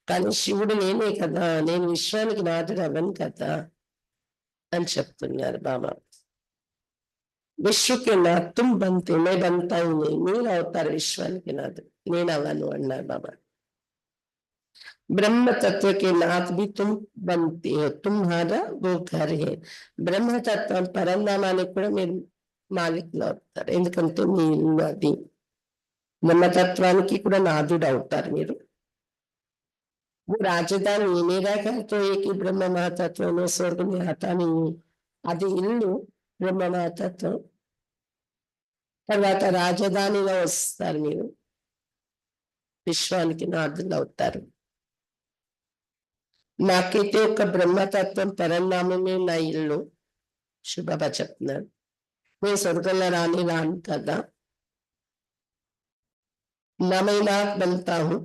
కానీ శివుడు నేనే కదా, నేను విశ్వానికి నాథుడు అవ్వను కదా అని చెప్తున్నారు బాబా. విశ్వకి నాథ్ తుమ్ బంతే మే బంతా హీ నహీ, మీరు అవుతారు విశ్వానికి నాథుడు, నేను అవ్వను అన్నారు బాబా. ब्रह्म तत्व के नाथ भी तुम बनते हो, तुम्हारा वो घर है. బ్రహ్మతత్వం పరంధామానికి కూడా మీరు మాలికులు అవుతారు, ఎందుకంటే మీ ఇల్లు అది. బ్రహ్మతత్వానికి కూడా నాథుడు అవుతారు మీరు. वो రాజధాని मेरा घर तो एक ही ब्रह्म महातत्व में स्वर्ग में आता नहीं. అది ఇల్లు బ్రహ్మ మహతత్వం. తర్వాత రాజధానిలో వస్తారు మీరు, విశ్వానికి నాథులు అవుతారు. నాకైతే ఒక బ్రహ్మతత్వం పరంధామమే నా ఇల్లు శివబాబా చెప్తున్నారు. నేను స్వర్గంలో రాను కదా, ना मैं नाथ बनता हूँ.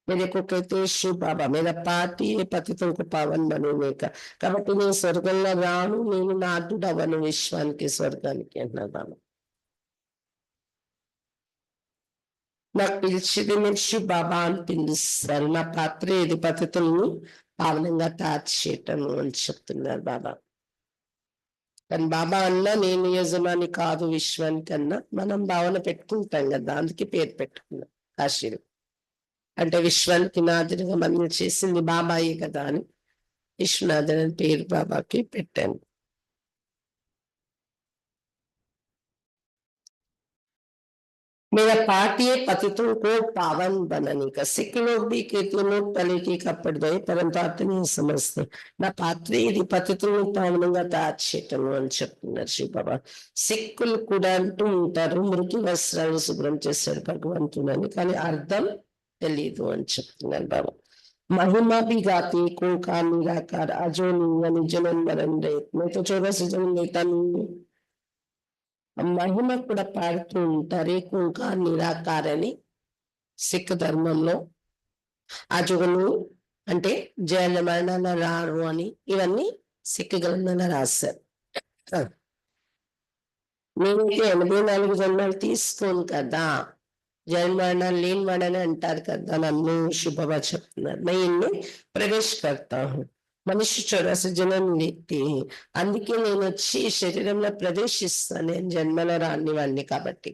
मेरे को कहते हैं शिव बाबा मेरा पाठ ही है पतितों को पावन बनने का. కాబట్టి నేను స్వర్గంలో రాను, నేను నాథుడు అవ్వను విశ్వానికి స్వర్గానికి అన్నారు బాబా. నాకు పిలిచేది మీరు శివ్ బాబా అని పిలుస్తారు. నా పాత్ర ఇది పతితులను పావనంగా తయారు చేయటము అని చెప్తున్నారు బాబా. కానీ బాబా అన్నా నేను యజమాని కాదు విశ్వానికి అన్నా మనం భావన పెట్టుకుంటాం కదా, అందుకే పేరు పెట్టుకున్నాం కాశీలు. అంటే విశ్వానికి నాథుడిగా మనం చేసింది బాబాయే కదా అని విశ్వనాథుడు అని పేరు బాబాకి పెట్టాను. मेरा पाठ ये पतितों को पावन बनाने का. सिख लोग भी कहते नोट पलटी का पड़ गए, परंतु आप नहीं समझते. నా పాత్ర ఇది పతితులను పావనంగా తయారు చేయటము అని చెప్తున్నారు శివ బాబా. సిక్కులు కూడా అంటూ ఉంటారు మురికి వస్త్రాలు శుభ్రం చేశాడు భగవంతుడు అని, కానీ అర్థం తెలీదు అని చెప్తున్నారు బాబా. महिमा भी गाती को का निराकार अजो नहीं जन्म मरण रहे, मैं तो 84 जन्म लेता नहीं. మహిమ కూడా పాడుతూ ఉంటారు ఏకంగా నిరాకార అని సిక్ ధర్మంలో. అజుగులు అంటే జన్మ మరణాల రారు అని ఇవన్నీ సిక్ గ్రంథంలో రాశారు. నేనైతే 84 జన్మలు తీసుకోను కదా, జన్మ మరణాలు లేని వాడని అంటారు కదా నన్ను శుభవా చెప్తున్నారు. मैं इनमें प्रवेश करता हूँ. మనిషి 84 జన్మలు ఎత్తి, అందుకే నేను వచ్చి శరీరంలో ప్రవేశిస్తాను, నేను జన్మలో రాని వాడిని కాబట్టి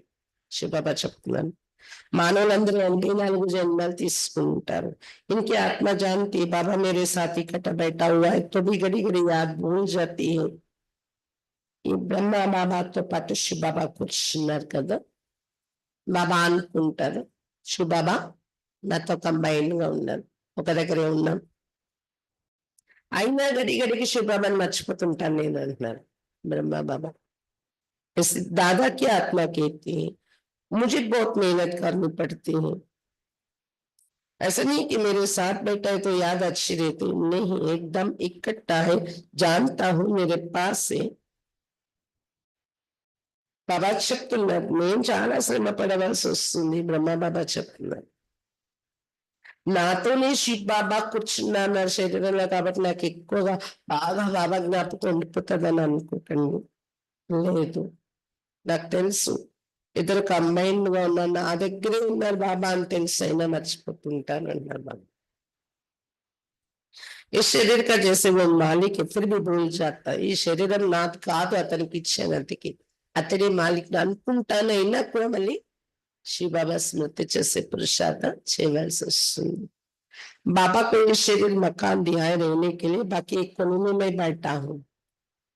శివబాబా చెప్తున్నాను. మానవులందరూ 84 జన్మలు తీసుకుంటారు. इनकी आत्मा जानती बाबा मेरे साथ इकट्ठा बैठा हुआ है तो भी घड़ी घड़ी याद भूल जाती है. ఈ బ్రహ్మ బాబాతో పాటు శివబాబా కూర్చున్నారు కదా, బాబా అనుకుంటారు శివబాబా నాతో కంబైన్ గా ఉన్నారు, ఒక దగ్గరే ఉన్నాం. అయినా గడి గడికి శివబాబాని మర్చిపోతుంటాను నేను అంటున్నారు బ్రహ్మ బాబా. दादा की आत्मा कहती है मुझे बहुत मेहनत करनी पड़ती है, ऐसा नहीं कि मेरे साथ बैठा है तो याद अच्छी रहती, नहीं, एकदम इकट्ठा है, जानता हूं मेरे पास है. బాబా చెప్తున్నారు, నేను చాలా శ్రమ పడవలసి వస్తుంది. బ్రహ్మబాబా చెప్తున్నారు, నాతోనే శివ్ బాబా కూర్చున్నారు శరీరంలో, కాబట్టి నాకు ఎక్కువగా బాగా బాబా జ్ఞాపకం ఉండిపోతుందని అనుకోకండి. లేదు, నాకు తెలుసు ఇద్దరు కంబైన్డ్ గా ఉన్నారు, నా దగ్గరే ఉన్నారు బాబా అని తెలుసు, అయినా మర్చిపోతుంటాను అన్నారు బాబా. ఈ శరీర का जैसे वो मालिक है फिर भी भूल जाता है. ఈ శరీరం నాది కాదు, అతనికి ఇచ్చాను, అతనికి అతడే మాలిక్ అనుకుంటాను, అయినా కూడా మళ్ళీ శివబాబా స్మృతి చేసే పురుషార్థం చేయవలసి వస్తుంది. बाबा को ये शरीर मकान दिया है रहने के लिए, बाकी एक कोने में मैं बैठा हूँ.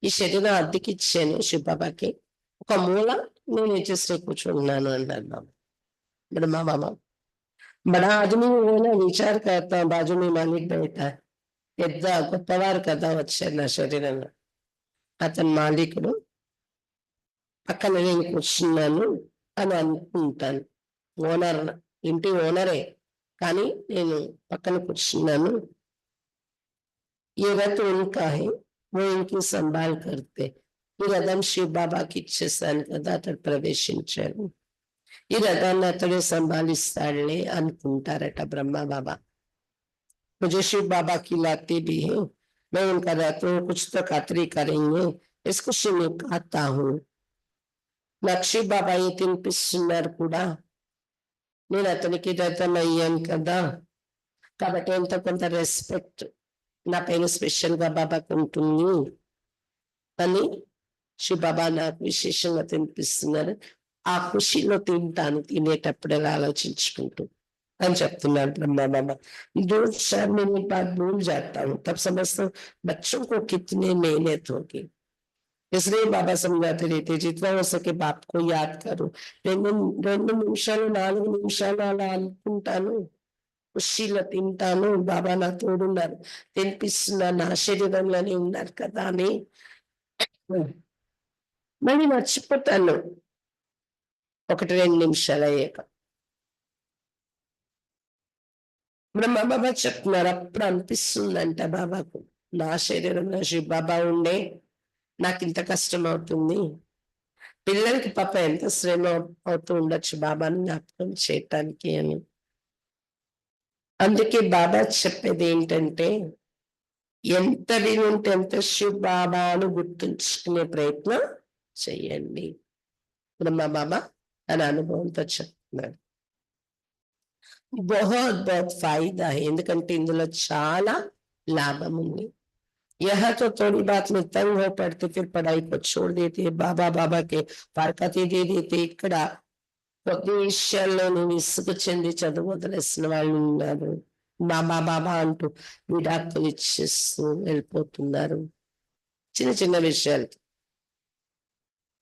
ఈ శరీరం అద్దెకి ఇచ్చాను శివబాబాకి, ఒక మూల నేను వచ్చేసి కూర్చున్నాను అన్నారు బాబా. ब्रह्मा बाबा बड़ा आदमी वो ना विचार करता है, बाजू में मालिक बैठा है, పెద్ద గొప్పవారు కదా వచ్చారు నా శరీరంలో, అతని మాలికుడు పక్కన నేను కూర్చున్నాను అని అనుకుంటాను. ఓనర్, ఇంటి ఓనరే, కానీ నేను పక్కన కూర్చున్నాను. ये रथ उनका है, वो इनकी संभाल करते. ఈ రథం శివ బాబాకి ఇచ్చేసాను కదా, అతడు ప్రవేశించారు, ఈ రథాన్ని అతడే సంభాలిస్తాడులే అనుకుంటారట బ్రహ్మ బాబా. मुझे शिव बाबा खिलाते भी हैं, मैं उनका रहता हूँ, कुछ तो खातरी करेंगे, इस खुशी में कहता हूँ. నాకు శివ్ బాబా ఏ తినిపిస్తున్నారు కూడా, నేను అతనికి రథం అయ్యాను కదా, కాబట్టి ఎంతో కొంత రెస్పెక్ట్ నా పైన స్పెషల్ గా బాబాకు ఉంటుంది అని శివ్ బాబా నాకు విశేషంగా తినిపిస్తున్నారు. ఆ ఖుషిలో తింటాను, తినేటప్పుడు ఎలా ఆలోచించుకుంటూ అని చెప్తున్నారు ब्रह्मा बाबा. दो चार मिनट बाद भूल जाता हूँ, तब समझता हूँ बच्चों को कितने मेहनत होगी, इसलिए बाबा समझाते रहते जितना हो सके बाप को याद करो. రెండు రెండు నిమిషాలు 4 నిమిషాలు అలా అనుకుంటాను, ఖుషీలో తింటాను, బాబా నా తోడున్నారు, తినిపిస్తున్నారు, నా శరీరంలోనే ఉన్నారు కదా అని మళ్ళీ మర్చిపోతాను 1-2 నిమిషాలు అయ్యాక. బ్రహ్మ బాబా చెప్తున్నారు, అప్పుడు అనిపిస్తుందంట బాబాకు, నా శరీరంలో శివ్ బాబా ఉండే నాకు ఇంత కష్టం అవుతుంది, పిల్లలకి పాప ఎంత శ్రమ అవుతూ ఉండొచ్చు బాబాని జ్ఞాపకం చేయటానికి అని. అందుకే బాబా చెప్పేది ఏంటంటే, ఎంత వీలుంటే ఎంత శివ్ బాబాను గుర్తుంచుకునే ప్రయత్నం చెయ్యండి. బ్రహ్మ బాబా తన అనుభవంతో చెప్తున్నాడు. बहुत बहुत फायदा है, ఎందుకంటే ఇందులో చాలా లాభం ఉంది. यहाँ तो थोड़ी बात में तंग हो पड़ते, फिर पढ़ाई को छोड़ देते, बाबा बाबा के फारकती दे देते. ఇక్కడ కొద్ది విషయాల్లోనే విసుగు చెంది చదువు వదిలేసిన వాళ్ళు ఉన్నారు, బాబా బాబా అంటూ విడాకులు ఇచ్చేస్తూ వెళ్ళిపోతున్నారు. చిన్న చిన్న విషయాలకి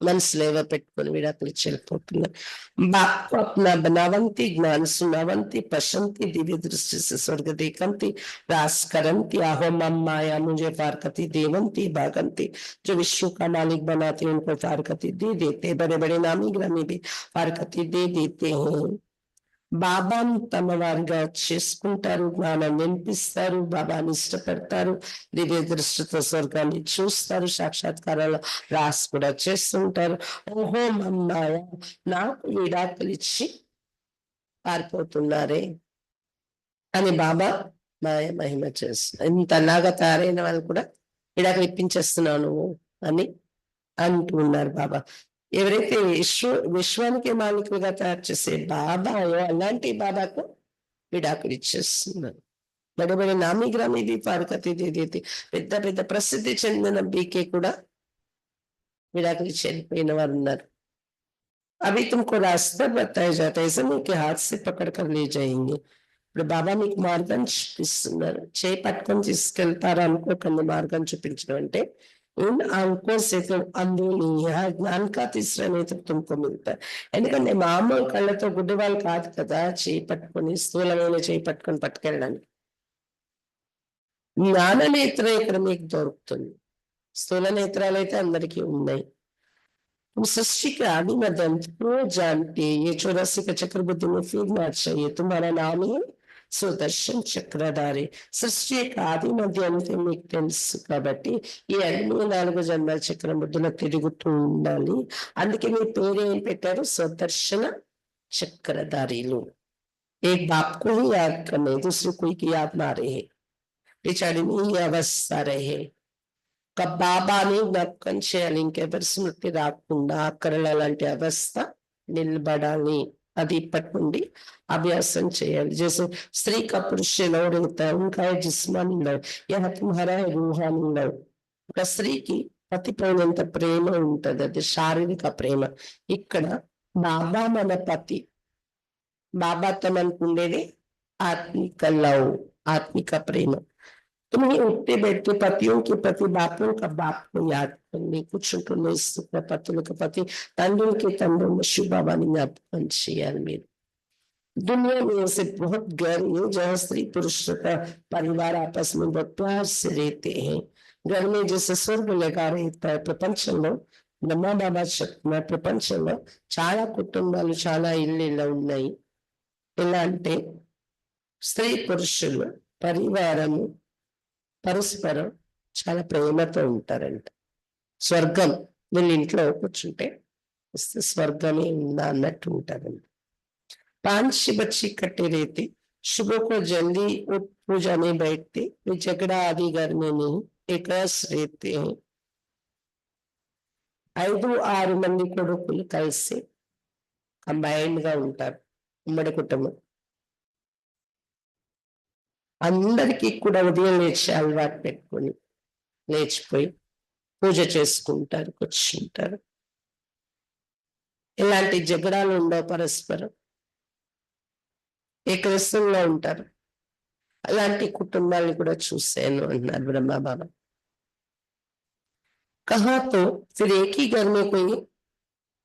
మనసులో ఏవో పెట్టుకొని విడాకులు ఇచ్చి వెళ్ళిపోతున్నారు. बाप को अपना बनावंती, ज्ञान सुनावंती, पशंती, दिव्य दृष्टि से स्वर्ग देखंती, रास करंती, आहो मम माया मुझे फारकती देवंती भागंती. जो विश्व का मालिक बनाते उनको फारकती दे देते, बड़े बड़े नामी ग्रामी भी फारकती दे देते हैं. బాబాను తమ వారిగా చేసుకుంటారు, జ్ఞానం వినిపిస్తారు, బాబాని ఇష్టపడతారు, దివ్య దృష్టితో స్వర్గాన్ని చూస్తారు, సాక్షాత్కారాలు రాసి కూడా చేస్తుంటారు. ఓహో మమ్మాయ, నాకు విడాకులు ఇచ్చి పారిపోతున్నారే అని బాబా మాయ మహిమ చేస్తున్నారు. ఇంతలాగా తయారైన వాళ్ళు కూడా విడాకులు ఇప్పించేస్తున్నావు నువ్వు అని అంటూ ఉన్నారు బాబా. ఎవరైతే విశ్వానికి మాలికులుగా తయారు చేసే బాబాయో అలాంటి బాబాకు విడాకులు ఇచ్చేస్తున్నారు. బడే బడే నామీ గ్రామీ भी फारकती दे देते, పెద్ద పెద్ద ప్రసిద్ధి చెందిన బీకే కూడా విడాకులు ఇచ్చి వెళ్ళిపోయిన వారు ఉన్నారు. అవి तुमको रास्ता बताया जाता है, ऐसा नहीं कि हाथ से पकड़ कर ले जाएंगे. ఇప్పుడు బాబా మీకు మార్గం చూపిస్తున్నారు, చేయి పట్టుకొని తీసుకెళ్తారు అనుకోకండి. మార్గం చూపించడం అంటే उन अंकों से तो अंधे नहीं है, ज्ञान का तीसरा नेत्र तुमको मिलता है. ఎందుకంటే మామూలు కళ్ళతో గుడ్డి వాళ్ళు కాదు కదా చేయి పట్టుకొని, స్థూలమైన చేయి పట్టుకొని పట్టుకెళ్ళడానికి. జ్ఞాన నేత్రం ఇక్కడ మీకు దొరుకుతుంది, స్థూల నేత్రాలు అయితే అందరికీ ఉన్నాయి. तुम सृष्टि के आदि मध्य को जानते, ये 84 का चक्र बुद्धि में फीरना चाहिए. तुम्हारा नाम है సుదర్శన్ చక్రధారి. సృష్టి యొక్క ఆది మధ్య అంతే మీకు తెలుసు కాబట్టి ఈ 84 జన్మ చక్ర ముద్దులో తిరుగుతూ ఉండాలి. అందుకే మీ పేరు ఏం పెట్టారు? సుదర్శన చక్రధారీలు. एक बाप को ही याद करने, दूसरे कोई की याद ना रहे, बेचारी में ही अवस्था रहे. బాబాని జ్ఞాపకం చేయాలి. ఇంకెవరి స్మృతి రాకుండా అక్కడ అలాంటి అవస్థ నిలబడాలి. అది ఇప్పటి నుండి अभ्यासन చేయాలి. जैसे स्त्री का पुरुष से लौट होता है, उनका है जिस्मानी लव, यह तुम्हारा है रूहानी लव. ఒక స్త్రీకి పతిపోయినంత ప్రేమ ఉంటది, అది శారీరక ప్రేమ. ఇక్కడ బాబా మన పతి, బాబాతో మనకు ఉండేది ఆత్మిక లవ్, ఆత్మిక ప్రేమ. तुम्हें उठते बैठते पतियों के प्रति बापों का बाप को याद करने, कुछ पतियों के प्रति तंडुल के तंडुल में शिव बाबा ने ज्ञापकन చేయాలి. మీరు दुनिया में ऐसे बहुत घर है जहाँ स्त्री पुरुष का परिवार आपस में बहुत प्यार से रहते हैं. घर में जैसे स्वर्ग लगा रहता है. ప్రపంచంలో బ్రహ్మ బాబా చెప్పిన ప్రపంచంలో చాలా కుటుంబాలు, చాలా ఇళ్ళు ఉన్నాయి. ఎలా అంటే స్త్రీ పురుషులు పరివారము పరస్పరం చాలా ప్రేమతో ఉంటారంట. స్వర్గం వీళ్ళ ఇంట్లో కూర్చుంటే వస్తే స్వర్గమే ఉందా అన్నట్టు ఉంటారంట. 5 बच्चे इकट्ठे रहते, सुबह को जल्दी उठ पूजा में बैठते, वे झगड़ा आदि घर में नहीं, एक रस रहते हैं. 5-6 మంది కొడుకులు కలిసి కంబైన్డ్ గా ఉంటారు, ఉమ్మడి కుటుంబం. అందరికీ కూడా ఉదయం లేచి అలవాటు పెట్టుకొని లేచిపోయి పూజ చేసుకుంటారు, కూర్చుంటారు. ఇలాంటి జగడాలు ఉండవు, పరస్పరం ఏకరసంలో ఉంటారు. అలాంటి కుటుంబాన్ని కూడా చూశాను అంటున్నారు బ్రహ్మ బాబా. कहा तो फिर एक ही घर में कोई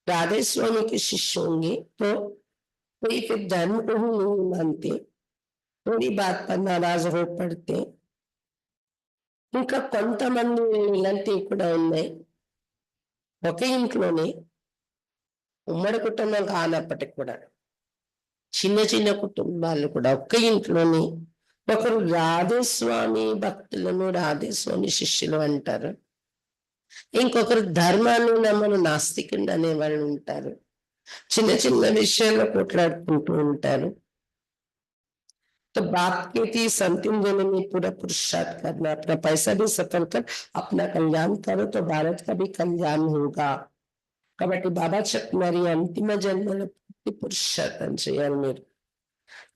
राधे स्वामी के शिष्य होंगे तो कोई फिर धर्म को ही नहीं मानते, थोड़ी बात पर नाराज हो पड़ते. ఇంకా కొంతమంది ఇలాంటివి కూడా ఉన్నాయి. ఒకే ఇంట్లోనే ఉమ్మడి కుటుంబం కానప్పటికి కూడా చిన్న చిన్న కుటుంబాలు కూడా ఒకే ఇంట్లోనే ఒకరు రాధేస్వామి భక్తులను రాధేస్వామి శిష్యులు అంటారు, ఇంకొకరు ధర్మాన్ని నమ్మను నాస్తికుడు అనే వాళ్ళు ఉంటారు. చిన్న చిన్న విషయాల్లో కొట్లాడుకుంటూ ఉంటారు. तो बाप कहती है अंतिम जन्म में पूरा पुरुषार्थ करना, अपना पैसा भी सफल कर अपना कल्याण करो तो भारत का भी कल्याण होगा. కాబట్టి బాబా చెప్తున్నారు అంతిమ జన్మలో పూర్తి పురుషార్థం చేయాలి. మీరు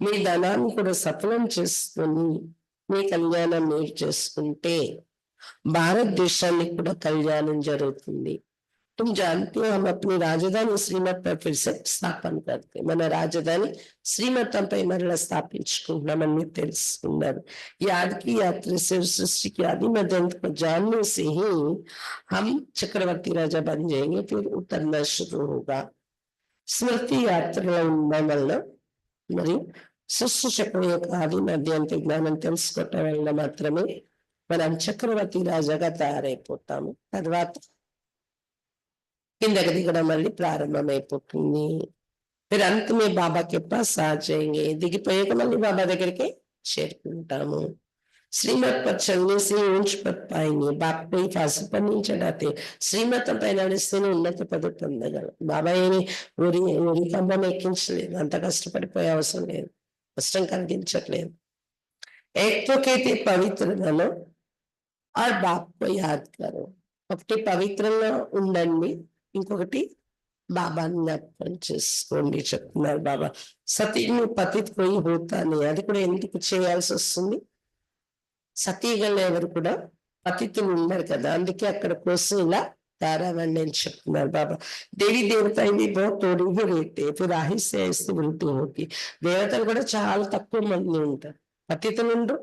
మీ ధనాన్ని కూడా సఫలం చేసుకొని మీ కళ్యాణం మీరు చేసుకుంటే భారతదేశానికి కూడా కళ్యాణం జరుగుతుంది. तुम जानते हो हम अपनी राजधानी श्रीमत पर फिर से स्थापन करते, मन राजधानी श्रीमतम पे मरला स्थापिंచుకుంటున్నామని తెలుసుకున్నారు. याद की यात्रा से सृष्टि की आदि मध्यांत को जानने से ही हम चक्रवर्ती राजा बन जाएंगे, फिर उतरना शुरू होगा. स्मृति यात्रा ఉండడం వల్ల మరి సృష్టి చక్రం యొక్క ఆది మధ్యాంత జ్ఞానం తెలుసుకోవటం వల్ల మాత్రమే మనం చక్రవర్తి రాజాగా తయారైపోతాము. తర్వాత కిందకి దిగడం మళ్ళీ ప్రారంభమైపోతుంది. फिर अंत में बाबा के पास आ जाएंगे, దిగిపోయాక మళ్ళీ బాబా దగ్గరికి చేరుకుంటాము. श्रीमत पर चलने से ऊंच पद पाएंगे, बाप कोई फांसी पर नहीं चढ़ाते. శ్రీమతం పైన నడిస్తేనే ఉన్నత పదవి పొందగలం. బాబా ఏమి ఊరి కంబం ఎక్కించలేదు, అంత కష్టపడిపోయే అవసరం లేదు, కష్టం కలిగించట్లేదు. एक तो कहते पवित्र बनो और बाप को याद करो. ఒకటి పవిత్రంగా ఉండండి, ఇంకొకటి బాబాని జ్ఞాపకం చేసుకోండి చెప్తున్నారు బాబా. సతీని పతిత్ పోయి హోతాని, అది కూడా ఎందుకు చేయాల్సి వస్తుంది? సతీగలు ఎవరు కూడా పతితులు ఉన్నారు కదా, అందుకే అక్కడ కోసం ఇలా తయారవ్వండి అని చెప్తున్నారు బాబా. దేవి దేవత ఇది बहुत थोड़ी ही रहते, फिर आहिस्ते आहिस्ते वृद्धि होती. దేవతలు కూడా చాలా తక్కువ మంది ఉంటారు, పతితులు ఉండరు.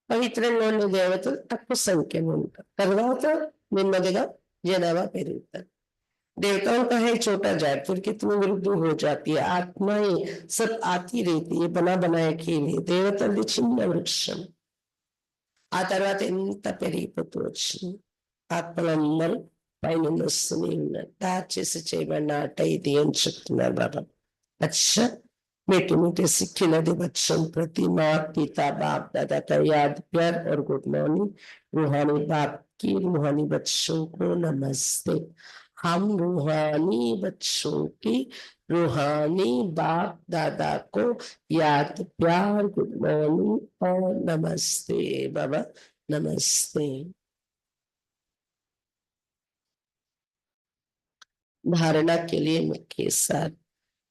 పవిత్రంగా ఉండే దేవతలు తక్కువ సంఖ్యలో ఉంటారు. తర్వాత నెమ్మదిగా జనాభా పెరుగుతారు. देवताओं का है छोटा जाट, फिर कितनी वृद्धि हो जाती है. आत्माएं सब आती रहती है बना बनाए खेले. దేవతలు చిన్న వృక్షం, ఆ తర్వాత ఎంత పెరిగిపోతూ వచ్చింది. ఆత్మలందరూ పైన వస్తూనే ఉన్నారు. తయారు చేసి చేయబడిన ఆట ఇది అని చెప్తున్నారు బాబా. అచ్చా मीठे मीठे सीखे नदी बच्चों प्रति माँ पिता बाप दादा का याद प्यार और गुड मॉर्निंग। रूहानी बाप की रूहानी बच्चों को नमस्ते। हम रूहानी बच्चों की रूहानी बाप दादा को याद प्यार गुड मॉर्निंग और नमस्ते। बाबा नमस्ते। धारणा के लिए मुख्य सार।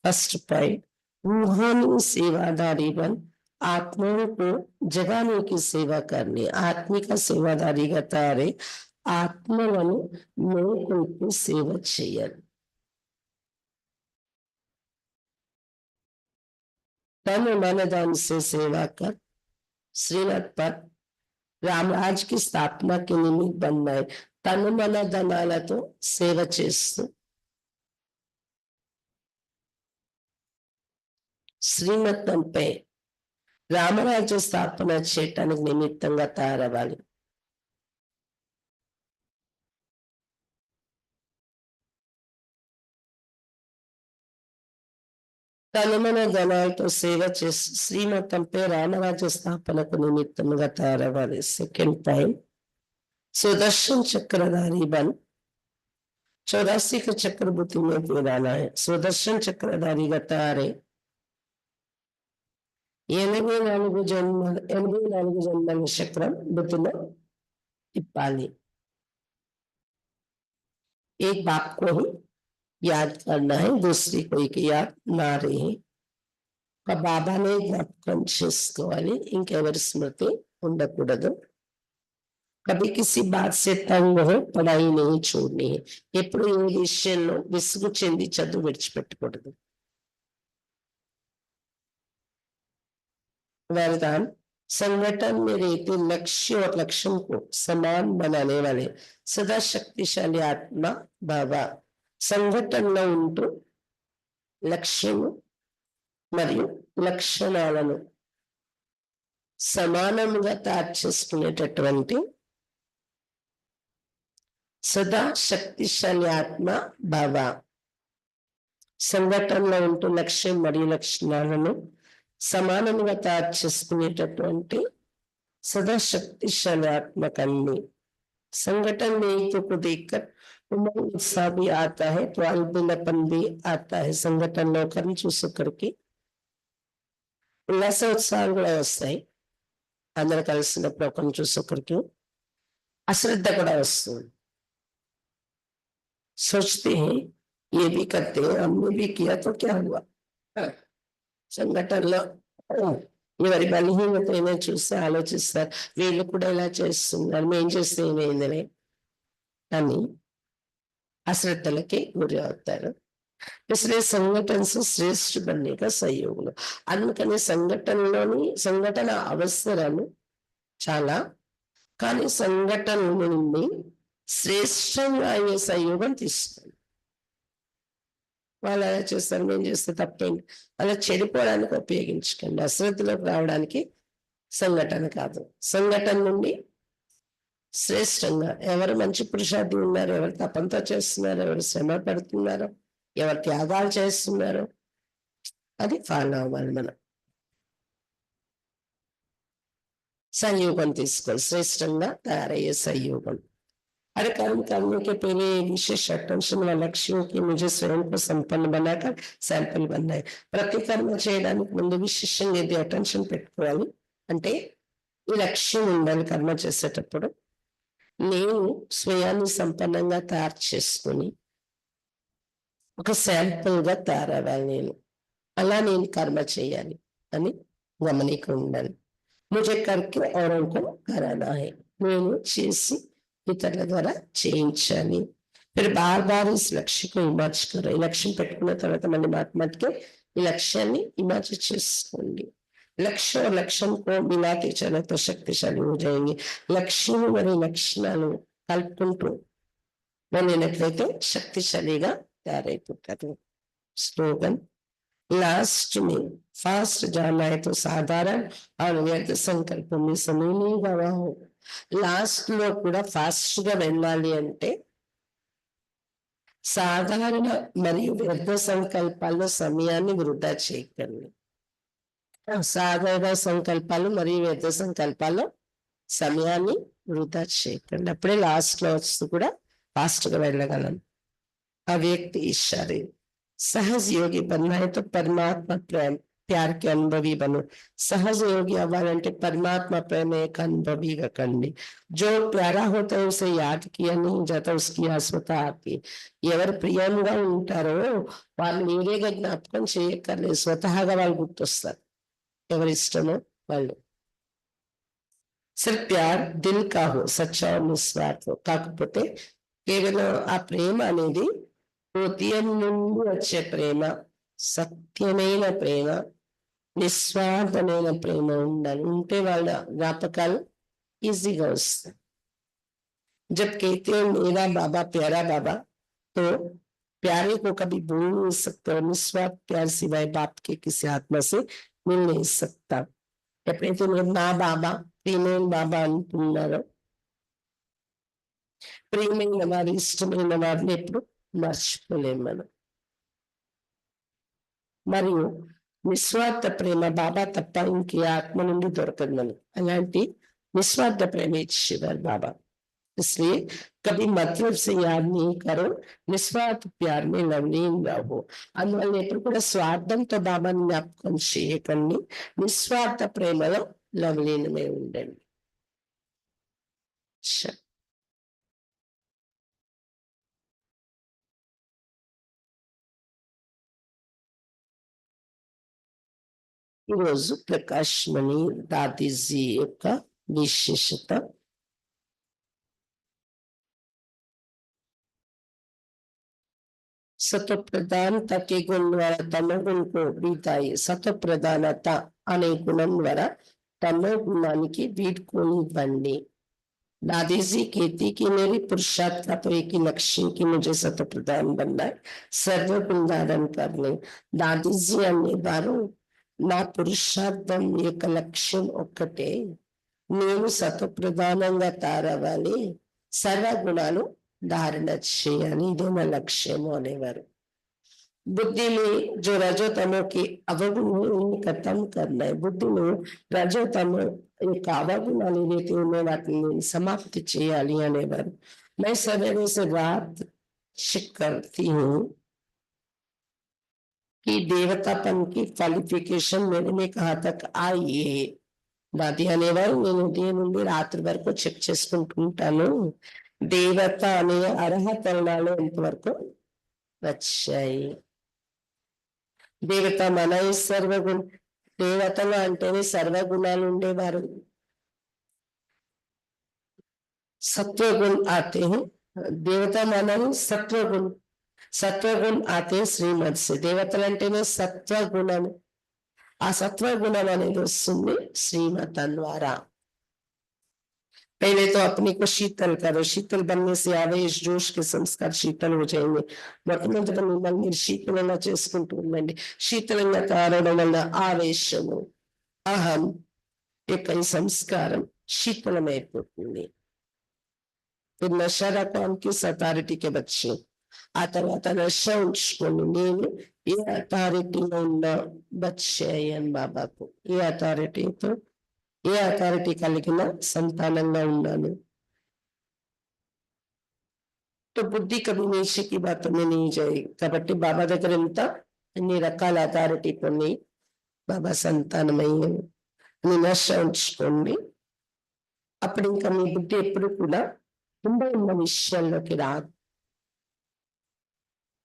फर्स्ट पॉइंट, रूहानी सेवादारी बन आत्माओं को जगाने की सेवा करनी। ఆత్మిక సేవాదారిగా తయారై ఆత్మలను మేల్కొల్పి సేవ చేయాలి। तन मन धन से सेवा कर श्रीमत पर రామరాజ్ की స్థాపన के निमित्त बनना। తన మన ధనాలతో సేవ చేస్తూ శ్రీమతంపై రామరాజ్య స్థాపన చేయటానికి నిమిత్తంగా తయారవ్వాలి। తనమన ధనాలతో సేవ చేసి శ్రీమతంపై రామరాజ్య స్థాపనకు నిమిత్తముగా తయారవ్వాలి। సెకండ్ పాయింట్, सुदर्शन चक्रधारी बन 84 का चक्र बुद्धि में फैलाना है। सुदर्शन चक्रधारी का तैयार 84 जन्म चक्र बुद्धिలో తిప్పాలి। एक बाप को ही याद करना है, दूसरी कोई की याद ना रहे। బాబానే జ్ఞాపకం చేసుకోవాలి, ఇంకెవరి స్మృతి ఉండకూడదు। कभी किसी बात से तंग हो पढ़ाई नहीं छोड़नी है। ఎప్పుడు ఏ విషయంలో విసుగు చెంది చదువు విడిచిపెట్టకూడదు। वरदान, संगठन में रहते लक्ष्य और लक्ष्यों को समान बनाने वाले सदा शक्तिशाली आत्मा बाबा సంఘటనలో ఉంటూ లక్ష్యము మరియు లక్షణాలను సమానంగా తయారు చేసుకునేటటువంటి సదా శక్తిశాలి ఆత్మ బాబా సంఘటనలో ఉంటూ లక్ష్యం మరియు లక్షణాలను సమానంగా తయారు చేసుకునేటటువంటి सदा शक्तिशाली आत्मा करनी। संगठन में एक को देखकर उमंग उत्साह भी आता है, तो अलबेलापन भी आता है। संगठन లో ఒకరిని చూసుకరికి ఉల్లాస ఉత్సాహాలు కూడా వస్తాయి। అందరు కలిసినప్పుడు ఒకరిని చూసుకరికి అశ్రద్ధ కూడా వస్తుంది। सोचते हैं ये भी करते हैं, हमने भी किया तो क्या हुआ। సంఘటనలో ఎవరి బలహీనత ఏమో చూస్తే ఆలోచిస్తారు, వీళ్ళు కూడా ఇలా చేస్తున్నారు, మేం చేస్తే ఏమైందని అని అశ్రద్ధలకి గురి అవుతారు। इसलिए संगठन से श्रेष्ठ बनने का सहयोग लो। అందుకని సంఘటన అవసరాలు చాలా, కానీ సంఘటన నుండి శ్రేష్టంగా అయ్యే సహయోగం తీసుకోండి। వాళ్ళు అలా చేస్తారు, మేము చేస్తే తప్పేంటి, అలా చెడిపోవడానికి ఉపయోగించకండి। అశ్రద్ధలోకి రావడానికి సంఘటన కాదు, సంఘటన నుండి శ్రేష్టంగా ఎవరు మంచి పురుషార్థి ఉన్నారు, ఎవరు తపంతో చేస్తున్నారు, ఎవరు శ్రమ పడుతున్నారో, ఎవరు త్యాగాలు చేస్తున్నారో అది ఫాలో అవ్వాలి మనం। సంయోగం తీసుకోవాలి, శ్రేష్టంగా తయారయ్యే సంయోగం। हर कर्म करने के पहले विशेष अटेंशन व लक्ष्यों की मुझे स्वयं को संपन्न बनाकर सैंपल बनना है। ప్రతి కర్మ చేయడానికి ముందు విశేషంగా ఇది అటెన్షన్ పెట్టుకోవాలి, అంటే ఈ లక్ష్యం ఉండాలి। కర్మ చేసేటప్పుడు నేను స్వయాన్ని సంపన్నంగా తయారు చేసుకుని ఒక శాంపుల్ గా తయారవ్వాలి। నేను అలా నేను కర్మ చేయాలి అని గమనిక ఉండాలి। मुझे करके औरों को कराना है, నేను చేసి ఇతరుల ద్వారా చేయించాలి। फिर बार बार इस लक्ष्य को इमेज करो। ఈ లక్ష్యం పెట్టుకున్న తర్వాత మళ్ళీ మాటిమాటికి ఈ లక్ష్యాన్ని ఇమేజ్ చేసుకోండి। लक्ष्य और लक्ष्యం को मिलाते चलो तो शक्तिशाली हो जाएंगे। లక్ష్యం మరియు లక్షణాలు కలుపుకుంటూ వెళ్ళినట్లయితే శక్తిశాలిగా తయారైపోతారు। स्लोगन, लास्ट में फास्ट जाना है तो साधारण और व्यर्थ संकल्पों में समय नहीं गवा हो। లాస్ట్ లో కూడా ఫాస్ట్ గా వెళ్ళాలి అంటే సాధారణ మరియు వ్యర్థ సంకల్పాల్లో సమయాన్ని వృధా చేయకండి। సాధారణ సంకల్పాలు మరియు వ్యర్థ సంకల్పాలు సమయాన్ని వృధా చేయకండి. అప్పుడే లాస్ట్ లో వస్తూ కూడా फास्ट గా వెళ్ళగలం. ఆ వ్యక్తి शरीर सहज योगी बनना है तो परमात्मा प्रेम प्यार के अनुभवी बनो. सहज योगी अव्वाలంటే परमात्मा प्रेम एक अनुभवी कंडी. जो प्यारा होता है उसे याद किया नहीं जाता, उसकी आस्वता आती. ఎవరు ప్రియంగా ఉంటారో వాళ్ళు ఏదేగా జ్ఞాపకం చేయక్కర్లేదు, స్వతహాగా వాళ్ళు గుర్తొస్తారు ఎవరి ఇష్టమో వాళ్ళు. सिर्फ प्यार दिल का हो, सच्चा और निस्वार्थ हो. కాకపోతే కేవలం ఆ ప్రేమ అనేది హృదయం నుండి వచ్చే ప్రేమ, సత్యమైన ప్రేమ, నిస్వార్థమైన ప్రేమ ఉండాలి. ఉంటే వాళ్ళ జ్ఞాపకాలు ఈజీగా వస్తాయి. जब कहते हैं मेरा बाबा प्यारा बाबा, तो प्यारे को कभी भूल नहीं सकते और निस्वार्थ प्यार सिवाय बाप के किसी आत्मा से मिल नहीं सकता. ఎప్పుడైతే మీరు నా బాబా ప్రియమైన బాబా అంటున్నారో, ప్రియమైన వారి ఇష్టమైన వారిని ఎప్పుడు మర్చిపోలేము మనం. మరియు నిస్వార్థ ప్రేమ బాబా తప్ప ఇంకే ఆత్మ నుండి దొరకదు మనకు. అలాంటి నిస్వార్థ ప్రేమ ఇచ్చేవారు బాబా. इसलिए कभी मतलब से याद नहीं करो, निस्वार्थ प्यार में लवलीन रहो. అందువల్ల ఎప్పుడు కూడా స్వార్థంతో బాబాని జ్ఞాపకం చేయకండి, నిస్వార్థ ప్రేమలో లవలీనమే ఉండండి. ఈరోజు ప్రకాష్ మణి దాదీజీ యొక్క విశేషత. सत्व प्रधानता के गुण द्वारा तमो गुण को बीताई. सत्व प्रधानता अने गुणం ద్వారా तमो गुणाనికి వీడ్కోనివ్వండి. दादी जी कहती कि मेरी पुरुषार्थ का तो एक ही लक्ष्य कि मुझे सत्व प्रधान बनना है, सर्व गुण धारण करने. दादी जी అనేవారు నా పురుషార్థం యొక్క లక్ష్యం ఒక్కటే, నేను సత్వ ప్రధానంగా తయారవ్వాలి, సర్వ గుణాలు धारण చేయాలి, ఇదే నా లక్ష్యము అనేవారు. बुद्धि में जो रजो तमो के अवगुण खत्म करना है. बुद्धि में रजो तमो एक अवगुणाలు ఏవైతే ఉన్నాయో వాటిని సమాప్తి చేయాలి అనేవారు. मैं सवेरे से रात शिक करती हूँ कि देवतापन की क्वालिफिकेशन मेरे में कहाँ तक आई है. దాది అనేవారు నేను ఉదయం నుండి రాత్రి వరకు చెక్ చేసుకుంటుంటాను, దేవత అనే అర్హతలు ఎంతవరకు వచ్చాయి. దేవత మన సర్వగుణ, దేవతలు అంటేనే సర్వగుణాలు ఉండేవారు. सत्वगुण आते हैं, देवता माना सत्वगुण, सत्वगुण आते हैं श्रीमद से. देवतలు అంటేనే సత్వగుణం, ఆ సత్వగుణం అనేది వస్తుంది శ్రీమతం ద్వారా. पहले तो अपने को शीतल करो, शीतल बनने से आवेश जोश के संस्कार शीतल हो जाएंगे. మొట్టమొదట మిమ్మల్ని మీరు శీతలంగా చేసుకుంటూ ఉండండి. శీతలంగా తయారవడం వల్ల ఆవేశము, అహం యొక్క ఈ సంస్కారం శీతలమైపోతుంది. నషా రకం కిస్ అథారిటీ కే బచ్చే. ఆ తర్వాత నష ఉంచుకోండి, నేను ఏ అథారిటీలో ఉన్న బచ్చే అని బాబాకు, ఏ అథారిటీతో, ఏ అథారిటీ కలిగిన సంతానంగా ఉన్నాను. तो बुद्धि कभी नीचे की बातों में नहीं जाएगी. కాబట్టి బాబా దగ్గర ఎంత అన్ని రకాల అథారిటీ పొంది బాబా సంతానమయ్యాను అని నష ఉంచుకోండి. అప్పుడు ఇంకా మీ బుద్ధి ఎప్పుడు కూడా ఉన్న విషయాల్లోకి రాదు.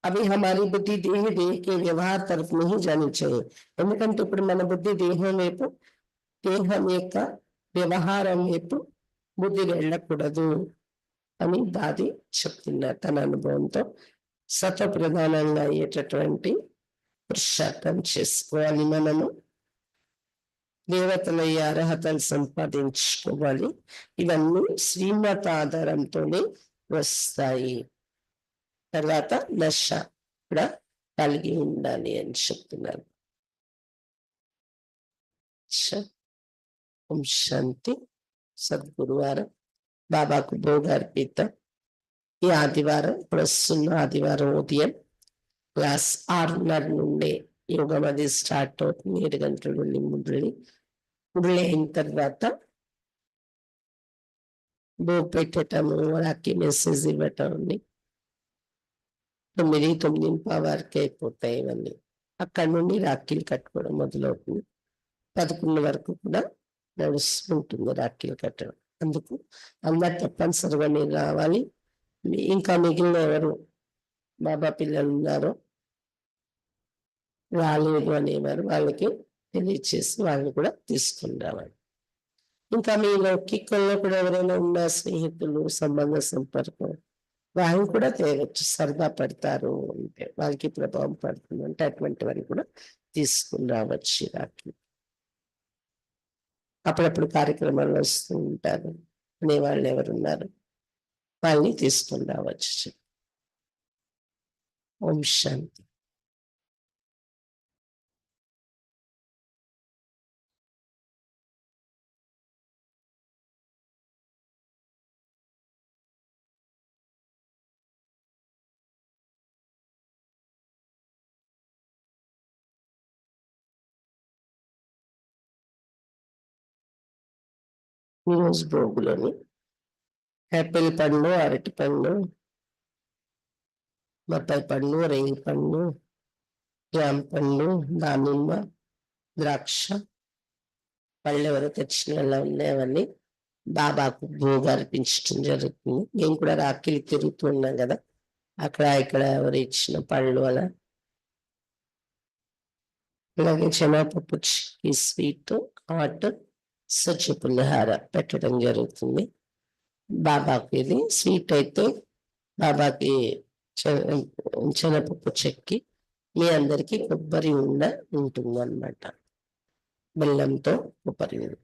అవి हमारी बुद्धि देह के व्यवहार तरफ नहीं जानी चाहिए. ఎందుకంటే ఇప్పుడు మన బుద్ధి దేహం వైపు, దేహం యొక్క వ్యవహారం వైపు బుద్ధి వెళ్ళకూడదు అని దాది చెప్తున్నారు తన అనుభవంతో. సత్వ ప్రధానంగా అయ్యేటటువంటి పురుషార్థం చేసుకోవాలి. మనము దేవతలయ్యే అర్హతలు సంపాదించుకోవాలి. ఇవన్నీ శ్రీమత ఆధారంతోనే వస్తాయి. తర్వాత నష కూడా కలిగి ఉండాలి అని చెప్తున్నారు. ఓం శాంతి. సద్గురువారం బాబాకు భోగార్పిత. ఈ ఆదివారం, ఇప్పుడు వస్తున్న ఆదివారం ఉదయం క్లాస్ 6:30 నుండి యోగం అది స్టార్ట్ అవుతుంది 7 గంటల నుండి మురళి అయిన తర్వాత బో పెట్టటము, రాఖీ మెసేజ్ ఇవ్వటం, 9:30 వరకు అయిపోతాయి ఇవన్నీ. అక్కడ నుండి రాఖీలు కట్టుకోవడం మొదలవుతుంది. 11 వరకు కూడా నడుస్తుంటుంది రాఖీలు కట్టడం. అందుకు అందరు తప్పనిసరిగా మీరు రావాలి. ఇంకా మిగిలిన ఎవరు బాబా పిల్లలు ఉన్నారో రాలేదు అనేవారు వాళ్ళకి తెలియచేసి వాళ్ళని కూడా తీసుకుని రావాలి. ఇంకా మీ లౌకికంలో కూడా ఎవరైనా ఉన్న స్నేహితులు, సంబంధ సంపర్కం వాళ్ళు కూడా తేవచ్చు. సరదా పడతారు అంటే వాళ్ళకి ప్రభావం పడుతుంది అంటే అటువంటి వారిని కూడా తీసుకుని రావచ్చు రాఖీ. అప్పుడప్పుడు కార్యక్రమాలు వస్తూ ఉంటారు అనే వాళ్ళు ఎవరున్నారు వాళ్ళని తీసుకుని రావచ్చు. ఓం శాంతి. ఈరోజు భోగులని యాపిల్ పండు, అరటి పండు, బత్తాయి పండు, రేగి పండు, జామ పండు, దానిమ్మ, ద్రాక్ష పళ్ళు ఎవరో తెచ్చిన ఎలా ఉన్నాయి అవన్నీ బాబాకు భోగా అర్పించడం జరుగుతుంది. మేము కూడా రాఖీలు తిరుగుతూ ఉన్నాం కదా, అక్కడ ఇక్కడ ఎవరు ఇచ్చిన పళ్ళు అలా. అలాగే శనగపప్పు స్వీట్, హాట్, సజ్జ పులిహార పెట్టడం జరుగుతుంది బాబాకు. ఇది స్వీట్ అయితే బాబాకి శనగపప్పు చెక్కి, మీ అందరికీ కొబ్బరి ఉండ ఉంటుంది అన్నమాట, బెల్లంతో కొబ్బరి ఉండ.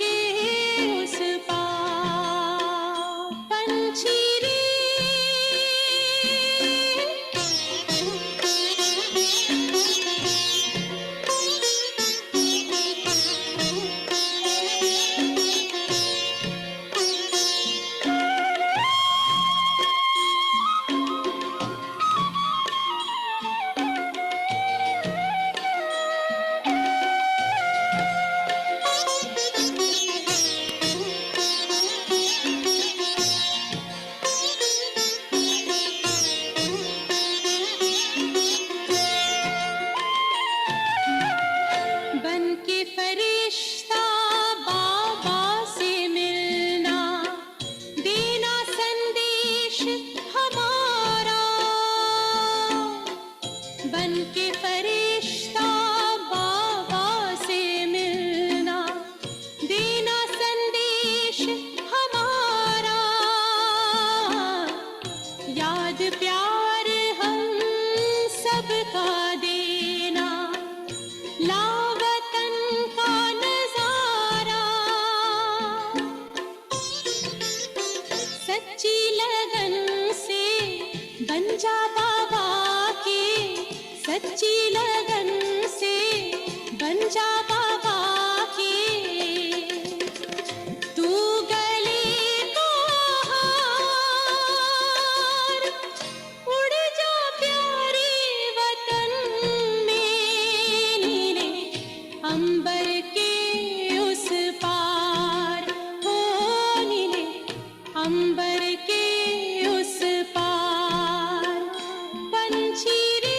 के उस पार पंछी रे बन के फरिश्ता बाबा से मिलना देना संदेश हमारा बन के फरिश्ता बाबा से मिलना देना संदेश हमारा याद प्यार हम सबका देना लावतन का नजारा सच्ची लगन से बन जा बाबा के सच्ची लगन से बन जा बाबा के तू गले को हार उड़ जा प्यारे वतन में नीले अंबर के उस पार हो नीले अंबर के उस पार पंछी रे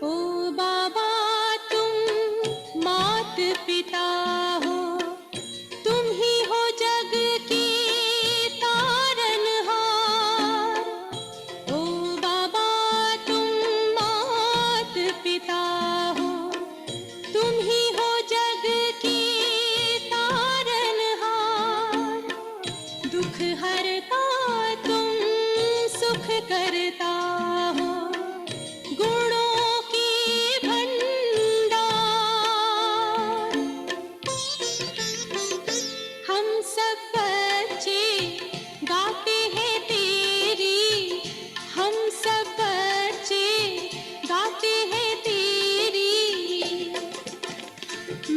ओ बाबा तुम मात पिता हो तुम ही हो जग के तारनहार ओ बाबा तुम मात पिता हो तुम ही हो जग के तारनहार दुख हरता तुम सुख करता हो गुणों के भंडार हम सब बच्चे गाते हैं तेरी हम सब बच्चे गाते हैं तेरी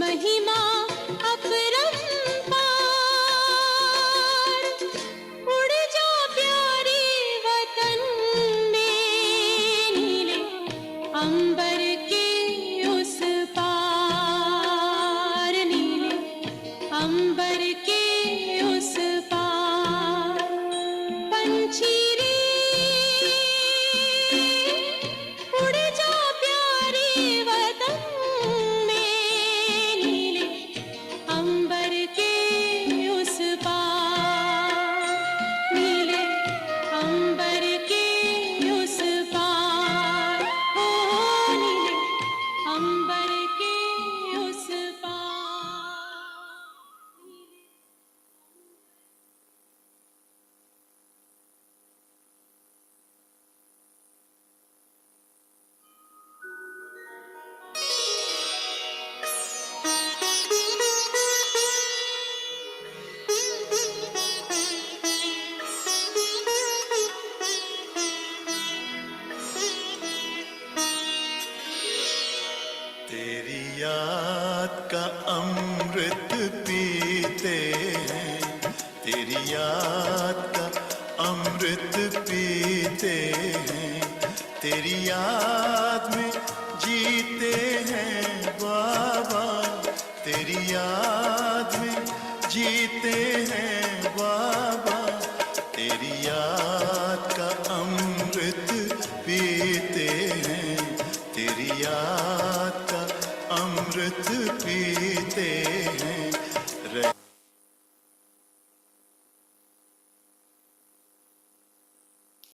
महिमा अपरंपार उड़ जा प्यारे वतन में नीले अंबर के उस पार नीले अंबर के उस पार पंछी रे उड़ जा प्यारे वतन में नीले अंबर के उस पार नीले अंबर के उस पार हो नीले अंबर के उस पार तेरी याद का अमृत पीते हैं तेरी याद का अमृत पीते हैं तेरी याद में जीते हैं बाबा तेरी याद में जीते हैं बाबा तेरी याद का अमृत पीते हैं तेरी याद का अमृत पीते हैं